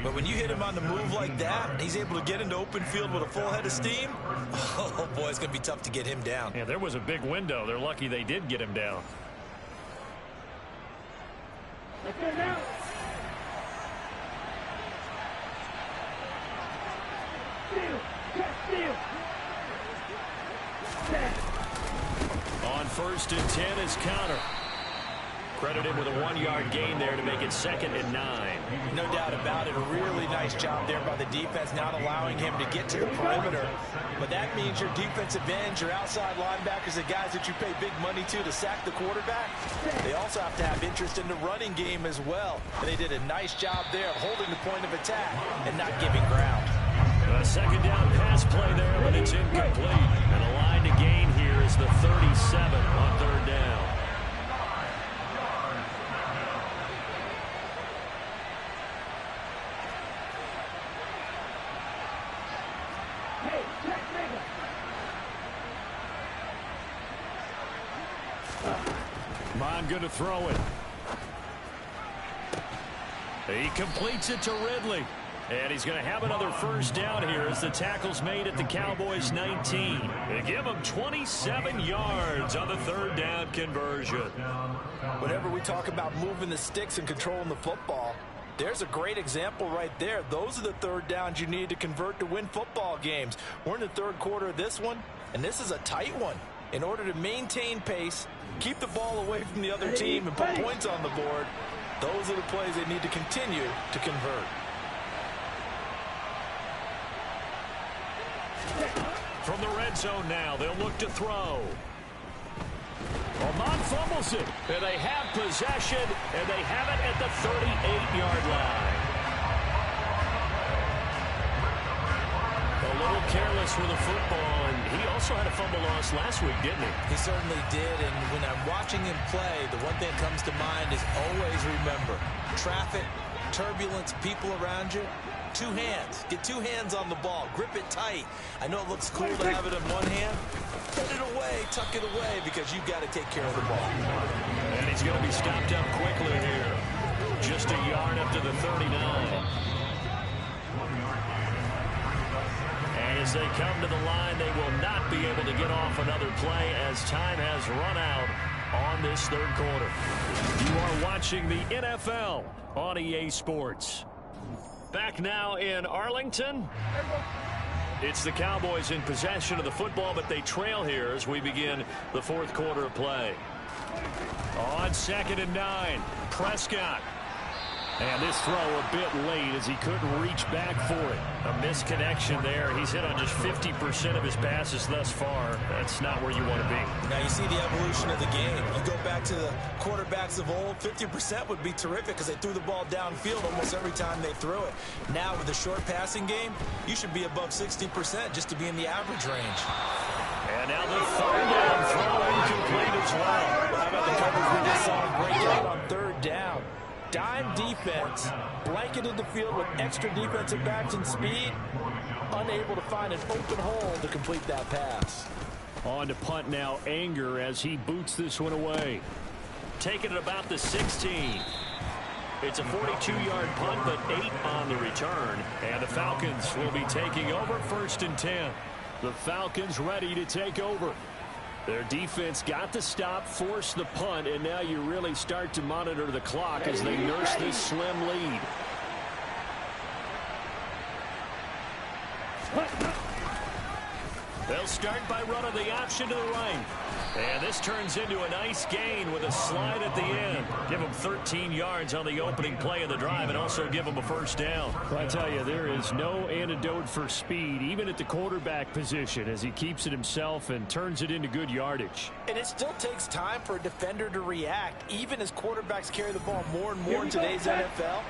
But when you hit him on the move like that, and he's able to get into open field with a full head of steam, oh boy, it's going to be tough to get him down. Yeah, there was a big window. They're lucky they did get him down. Okay, now. On 1st and 10 is Counter. Credited with a 1-yard gain there to make it 2nd and 9. No doubt about it. A really nice job there by the defense, not allowing him to get to the perimeter. But that means your defensive ends, your outside linebackers, the guys that you pay big money to sack the quarterback, they also have to have interest in the running game as well. And they did a nice job there of holding the point of attack and not giving ground. A 2nd down pass play there, but it's incomplete. And the line to gain here is the 37 on 3rd down. Mon going to throw it. He completes it to Ridley. And he's going to have another 1st down here as the tackle's made at the Cowboys 19. They give him 27 yards on the 3rd down conversion. Whenever we talk about moving the sticks and controlling the football, there's a great example right there. Those are the 3rd downs you need to convert to win football games. We're in the 3rd quarter of this one, and this is a tight one. In order to maintain pace, keep the ball away from the other team, and put points on the board, those are the plays they need to continue to convert. From the red zone now, they'll look to throw. Mon fumbles it, and they have possession, and they have it at the 38-yard line. A little careless with the football, and he also had a fumble loss last week, didn't he? He certainly did, and when I'm watching him play, the one thing that comes to mind is always remember, traffic, turbulence, people around you, 2 hands. Get 2 hands on the ball. Grip it tight. I know it looks cool to have it in one hand. Put it away, tuck it away, because you've got to take care of the ball. And he's going to be stopped up quickly here. Just a yard up to the 39. And as they come to the line, they will not be able to get off another play as time has run out on this 3rd quarter. You are watching the NFL on EA Sports. Back now in Arlington. It's the Cowboys in possession of the football, but they trail here as we begin the 4th quarter of play. On 2nd and 9, Prescott. And this throw a bit late as he couldn't reach back for it. A misconnection there. He's hit on just 50% of his passes thus far. That's not where you want to be. Now you see the evolution of the game. You go back to the quarterbacks of old, 50% would be terrific because they threw the ball downfield almost every time they threw it. Now with the short passing game, you should be above 60% just to be in the average range. And now the third down throw incomplete as well. How about the coverage we just saw break out on 3rd down? Dime defense, blanketed the field with extra defensive backs and speed, unable to find an open hole to complete that pass. On to punt now, Anger as he boots this one away. Taking it about the 16. It's a 42-yard punt, but 8 on the return. And the Falcons will be taking over 1st and 10. The Falcons ready to take over. Their defense got the stop, forced the punt, and now you really start to monitor the clock as they nurse this slim lead. They'll start by running the option to the right. And this turns into a nice gain with a slide at the end. Give them 13 yards on the opening play of the drive and also give them a 1st down. Well, I tell you, there is no antidote for speed, even at the quarterback position, as he keeps it himself and turns it into good yardage. And it still takes time for a defender to react, even as quarterbacks carry the ball more and more in today's NFL.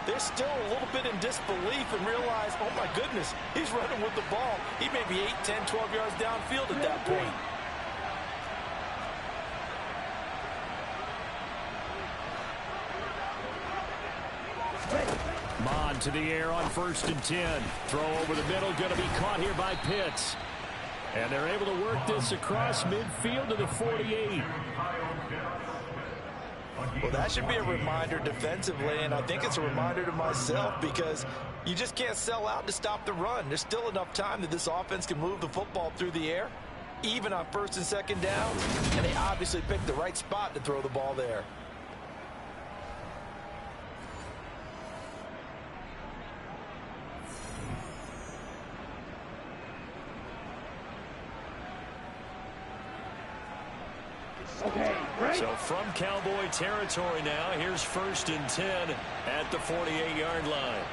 They're still a little bit in disbelief and realize, oh my goodness, he's running with the ball. He may be 8, 10, 12 yards downfield at that point. Mon to the air on 1st and 10. Throw over the middle, going to be caught here by Pitts. And they're able to work this across midfield to the 48. Well, that should be a reminder defensively, and I think it's a reminder to myself because you just can't sell out to stop the run. There's still enough time that this offense can move the football through the air, even on 1st and 2nd downs, and they obviously picked the right spot to throw the ball there. So from Cowboy territory now, here's 1st and 10 at the 48-yard line.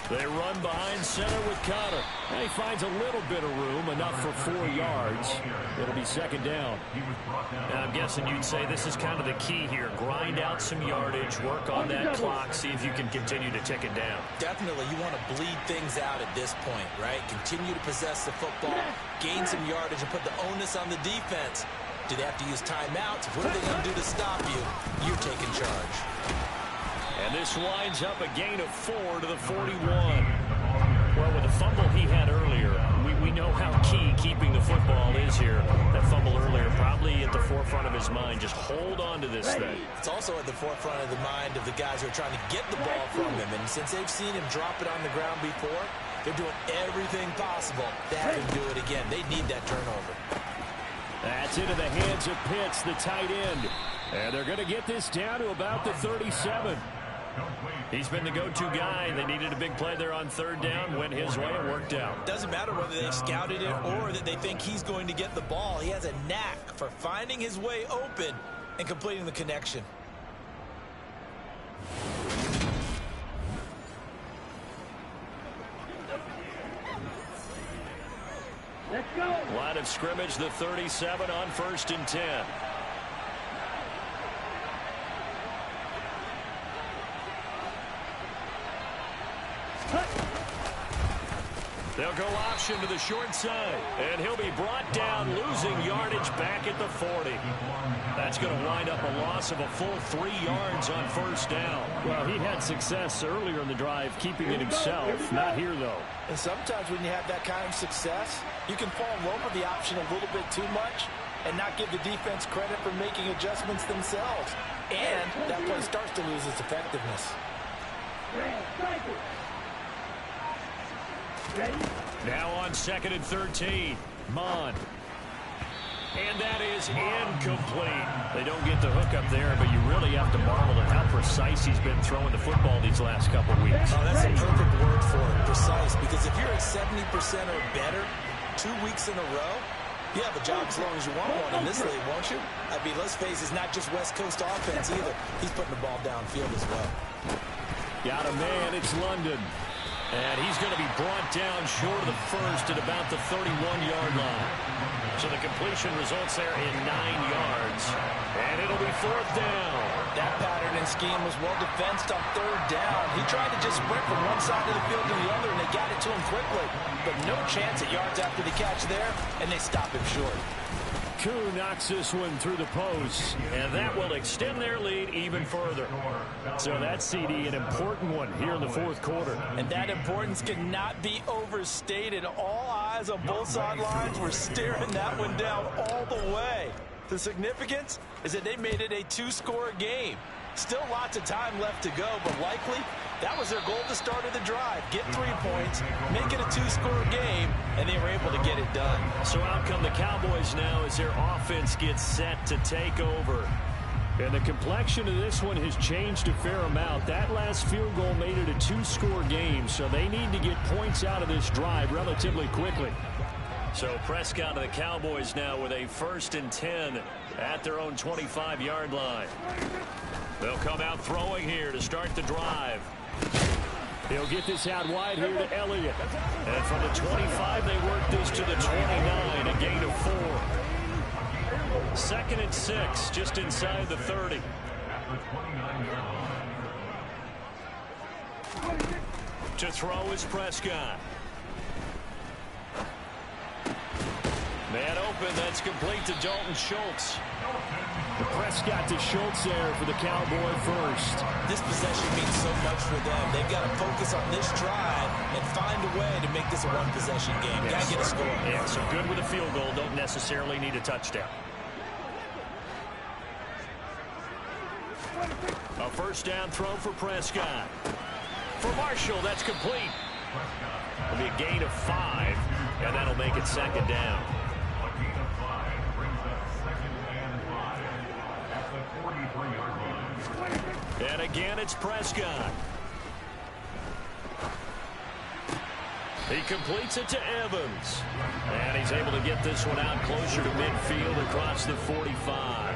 They run behind center with Connor. And he finds a little bit of room, enough for 4 yards. It'll be 2nd down. And I'm guessing you'd say this is kind of the key here. Grind out some yardage, work on that clock, see if you can continue to tick it down. Definitely, you want to bleed things out at this point, right? Continue to possess the football, gain some yardage, and put the onus on the defense. Do they have to use timeouts? What are they going to do to stop you? You're taking charge. And this winds up a gain of 4 to the 41. Well, with the fumble he had earlier, we know how key keeping the football is here. That fumble earlier probably at the forefront of his mind. Just hold on to this thing. It's also at the forefront of the mind of the guys who are trying to get the ball from him. And since they've seen him drop it on the ground before, they're doing everything possible to have him do it again. They need that turnover. That's into the hands of Pitts, the tight end. And they're going to get this down to about the 37. He's been the go-to guy. They needed a big play there on 3rd down. Went his way. It worked out. Doesn't matter whether they scouted it or that they think he's going to get the ball. He has a knack for finding his way open and completing the connection. Let's go. Line of scrimmage, the 37 on 1st and 10. They'll go option to the short side, and he'll be brought down, losing yardage back at the 40. That's going to wind up a loss of a full 3 yards on 1st down. Well, he had success earlier in the drive, keeping it himself. Not here, though. And sometimes when you have that kind of success, you can fall in love with the option a little bit too much and not give the defense credit for making adjustments themselves. And that play starts to lose its effectiveness. Now on 2nd and 13. Mon. And that is incomplete. They don't get the hook up there, but you really have to marvel at how precise he's been throwing the football these last couple weeks. Oh, that's a perfect word for it, precise, because if you're at 70% or better 2 weeks in a row, you have a job as long as you want one in this league, won't you? I mean, let's face it, it's not just West Coast offense either. He's putting the ball downfield as well. Got a man, it's London. And he's going to be brought down short of the first at about the 31-yard line. So the completion results there in 9 yards. And it'll be 4th down. That pattern and scheme was well defensed on 3rd down. He tried to just sprint from one side of the field to the other, and they got it to him quickly. But no chance at yards after the catch there, and they stop him short. Koo knocks this one through the post, and that will extend their lead even further. So that's, CD, an important one here in the 4th quarter. And that importance cannot be overstated. All eyes on both sidelines were staring that one down all the way. The significance is that they made it a 2-score game. Still lots of time left to go, but likely that was their goal at the start of the drive. Get 3 points, make it a 2-score game, and they were able to get it done. So out come the Cowboys now as their offense gets set to take over. And the complexion of this one has changed a fair amount. That last field goal made it a 2-score game, so they need to get points out of this drive relatively quickly. So Prescott and the Cowboys now with a 1st and 10 at their own 25-yard line. They'll come out throwing here to start the drive. He'll get this out wide here to Elliott. And from the 25, they work this to the 29, a gain of 4. 2nd and 6, just inside the 30. To throw is Prescott. Man open, that's complete to Dalton Schultz. Prescott to Schultz there for the Cowboy first. This possession means so much for them. They've got to focus on this drive and find a way to make this a one-possession game. Yes. Got to get a score. Yeah, so good with a field goal. Don't necessarily need a touchdown. A 1st down throw for Prescott. For Marshall, that's complete. It'll be a gain of 5, and that'll make it 2nd down. And again, it's Prescott. He completes it to Evans. And he's able to get this one out closer to midfield across the 45.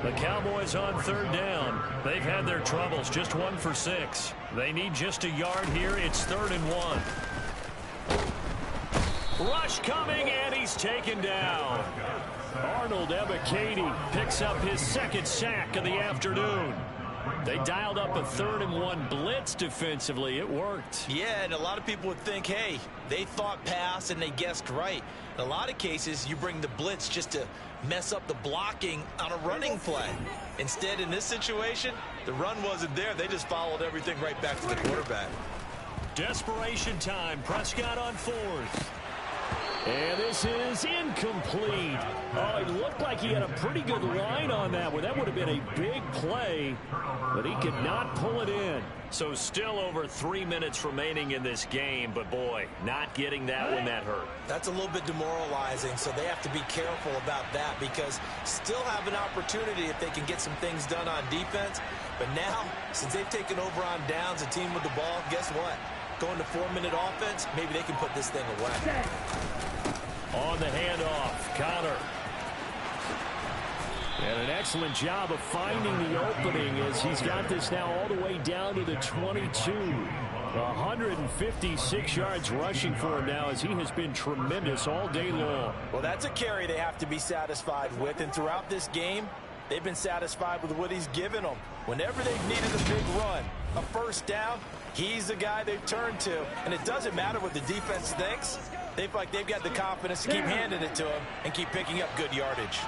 The Cowboys on 3rd down. They've had their troubles, just 1 for 6. They need just a yard here. It's 3rd and 1. Rush coming, and he's taken down. Arnold Ebiketie picks up his 2nd sack of the afternoon. They dialed up a 3rd and 1 blitz defensively. It worked. Yeah, and a lot of people would think, hey, they thought pass and they guessed right. In a lot of cases, you bring the blitz just to mess up the blocking on a running play. Instead, in this situation, the run wasn't there. They just followed everything right back to the quarterback. Desperation time. Prescott on 4th. And this is incomplete. Oh, it looked like he had a pretty good line on that one. That would have been a big play, but he could not pull it in. So still over 3 minutes remaining in this game, but boy, not getting that one, that hurt. That's a little bit demoralizing, so they have to be careful about that because still have an opportunity if they can get some things done on defense. But now, since they've taken over on downs, a team with the ball, guess what? Going to 4-minute offense, maybe they can put this thing away. On the handoff, Connor. And an excellent job of finding the opening as he's got this now all the way down to the 22. 156 yards rushing for him now as he has been tremendous all day long. Well, that's a carry they have to be satisfied with, and throughout this game, they've been satisfied with what he's given them. Whenever they've needed a big run, a 1st down, he's the guy they've turned to. And it doesn't matter what the defense thinks. They've got the confidence to keep handing it to him and keep picking up good yardage.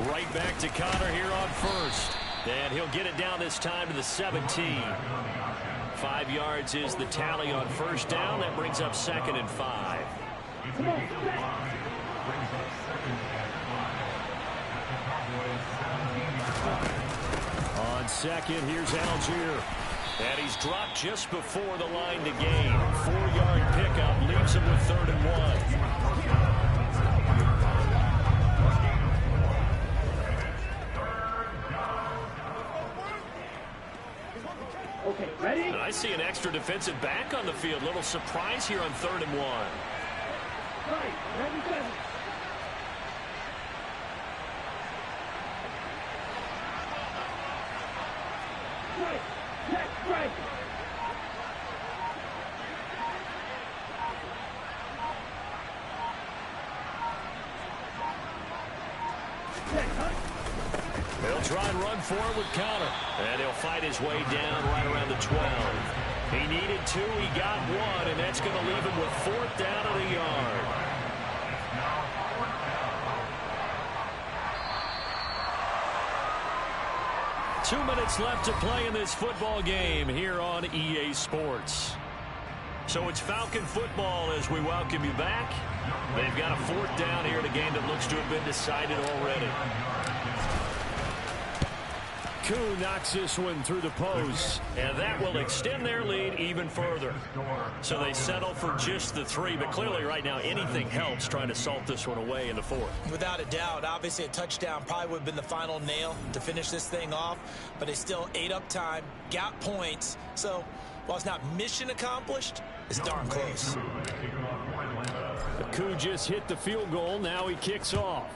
Right back to Connor here on 1st. And he'll get it down this time to the 17. 5 yards is the tally on 1st down. That brings up 2nd and 5. On 2nd, here's Algier. And he's dropped just before the line to gain. 4-yard pickup leaves him with 3rd and 1. Okay, ready? And I see an extra defensive back on the field. Little surprise here on 3rd and 1. Right, ready, ready. Right, check, right. They'll try and run forward with counter. And he'll fight his way down right around the 12. He needed 2, he got 1, and that's going to leave him with 4th down at a yard. Two minutes left to play in this football game here on EA Sports. So it's Falcon football as we welcome you back. They've got a 4th down here in a game that looks to have been decided already. Koo knocks this one through the post. And that will extend their lead even further. So they settle for just the 3, but clearly right now anything helps trying to salt this one away in the 4th. Without a doubt, obviously a touchdown probably would have been the final nail to finish this thing off, but they still ate up time, got points. So while it's not mission accomplished, it's darn close. Koo just hit the field goal. Now he kicks off.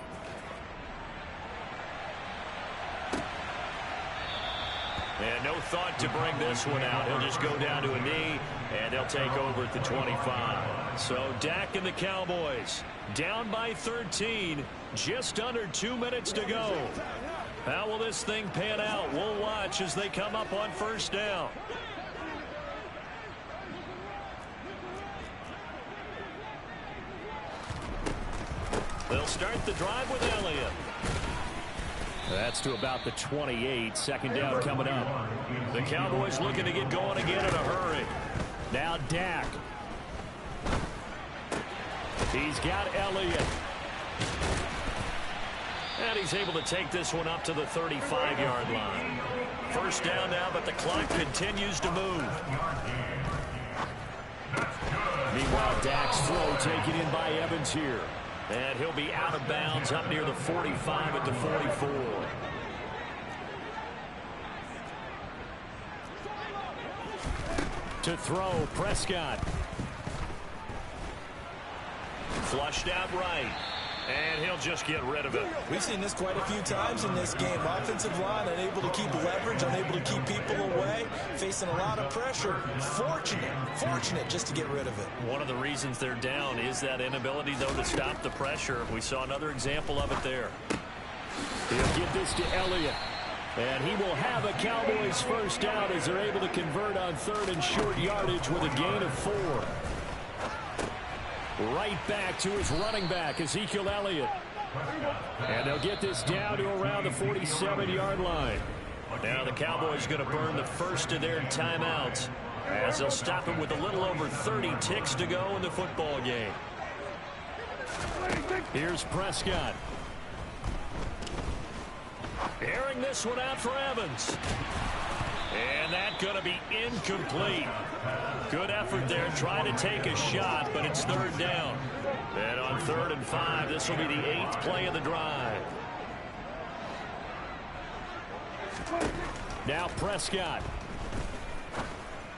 And no thought to bring this one out. He'll just go down to a knee, and they'll take over at the 25. So Dak and the Cowboys down by 13, just under 2 minutes to go. How will this thing pan out? We'll watch as they come up on 1st down. They'll start the drive with Elliott. That's to about the 28. 2nd down coming up. The Cowboys looking to get going again in a hurry. Now Dak. He's got Elliott. And he's able to take this one up to the 35-yard line. 1st down now, but the clock continues to move. Meanwhile, Dak's throw taken in by Evans here. And he'll be out of bounds up near the 45 at the 44. To throw, Prescott. Flushed out right. And he'll just get rid of it. We've seen this quite a few times in this game. Offensive line unable to keep leverage, unable to keep people away, facing a lot of pressure. Fortunate just to get rid of it. One of the reasons they're down is that inability, though, to stop the pressure. We saw another example of it there. He'll get this to Elliott. And he will have a Cowboys 1st down as they're able to convert on 3rd and short yardage with a gain of 4. Right back to his running back, Ezekiel Elliott. And they'll get this down to around the 47-yard line. Now the Cowboys going to burn the first of their timeouts as they'll stop him with a little over 30 ticks to go in the football game. Here's Prescott. Airing this one out for Evans. And that's going to be incomplete. Good effort there, trying to take a shot, but it's 3rd down. And on 3rd and 5, this will be the 8th play of the drive. Now Prescott.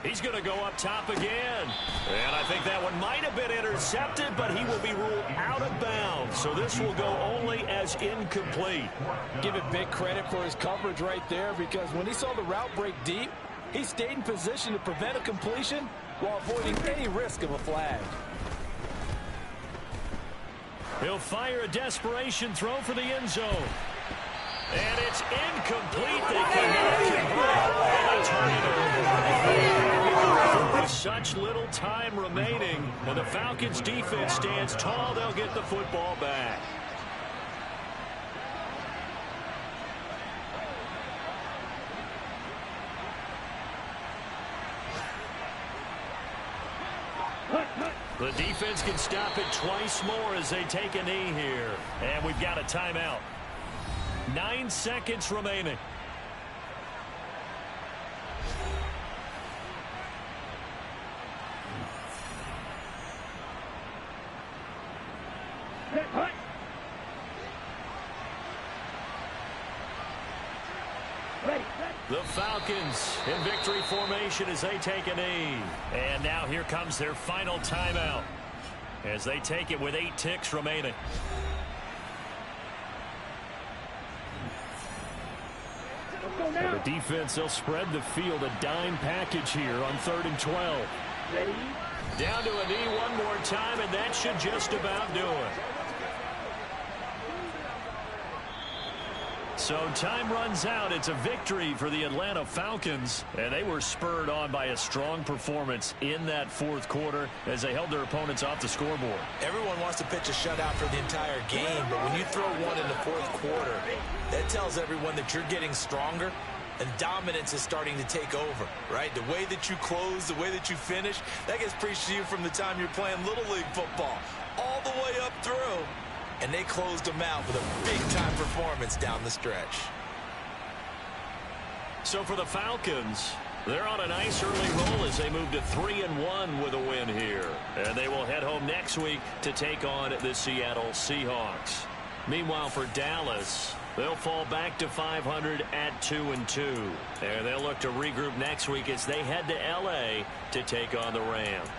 He's going to go up top again. And I think that one might have been intercepted, but he will be ruled out of bounds. So this will go only as incomplete. Give it big credit for his coverage right there, because when he saw the route break deep, he stayed in position to prevent a completion while avoiding any risk of a flag. He'll fire a desperation throw for the end zone. And it's incomplete. They cannot convert. And a turnover. With such little time remaining, and the Falcons defense stands tall, they'll get the football back. The defense can stop it twice more as they take a knee here. And we've got a timeout. 9 seconds remaining. Set, hut. Ready. The Falcons in victory formation as they take a knee. And now here comes their final timeout as they take it with 8 ticks remaining. Let's go now. The defense, they'll spread the field, a dime package here on 3rd and 12. Ready. Down to a knee one more time, and that should just about do it. So time runs out. It's a victory for the Atlanta Falcons, and they were spurred on by a strong performance in that 4th quarter as they held their opponents off the scoreboard. Everyone wants to pitch a shutout for the entire game, but when you throw one in the 4th quarter, that tells everyone that you're getting stronger and dominance is starting to take over, right? The way that you close, the way that you finish, that gets preached to you from the time you're playing Little League football all the way up through. And they closed them out with a big-time performance down the stretch. So for the Falcons, they're on a nice early roll as they move to 3-1 with a win here. And they will head home next week to take on the Seattle Seahawks. Meanwhile, for Dallas, they'll fall back to 500 at 2-2. And they'll look to regroup next week as they head to L.A. to take on the Rams.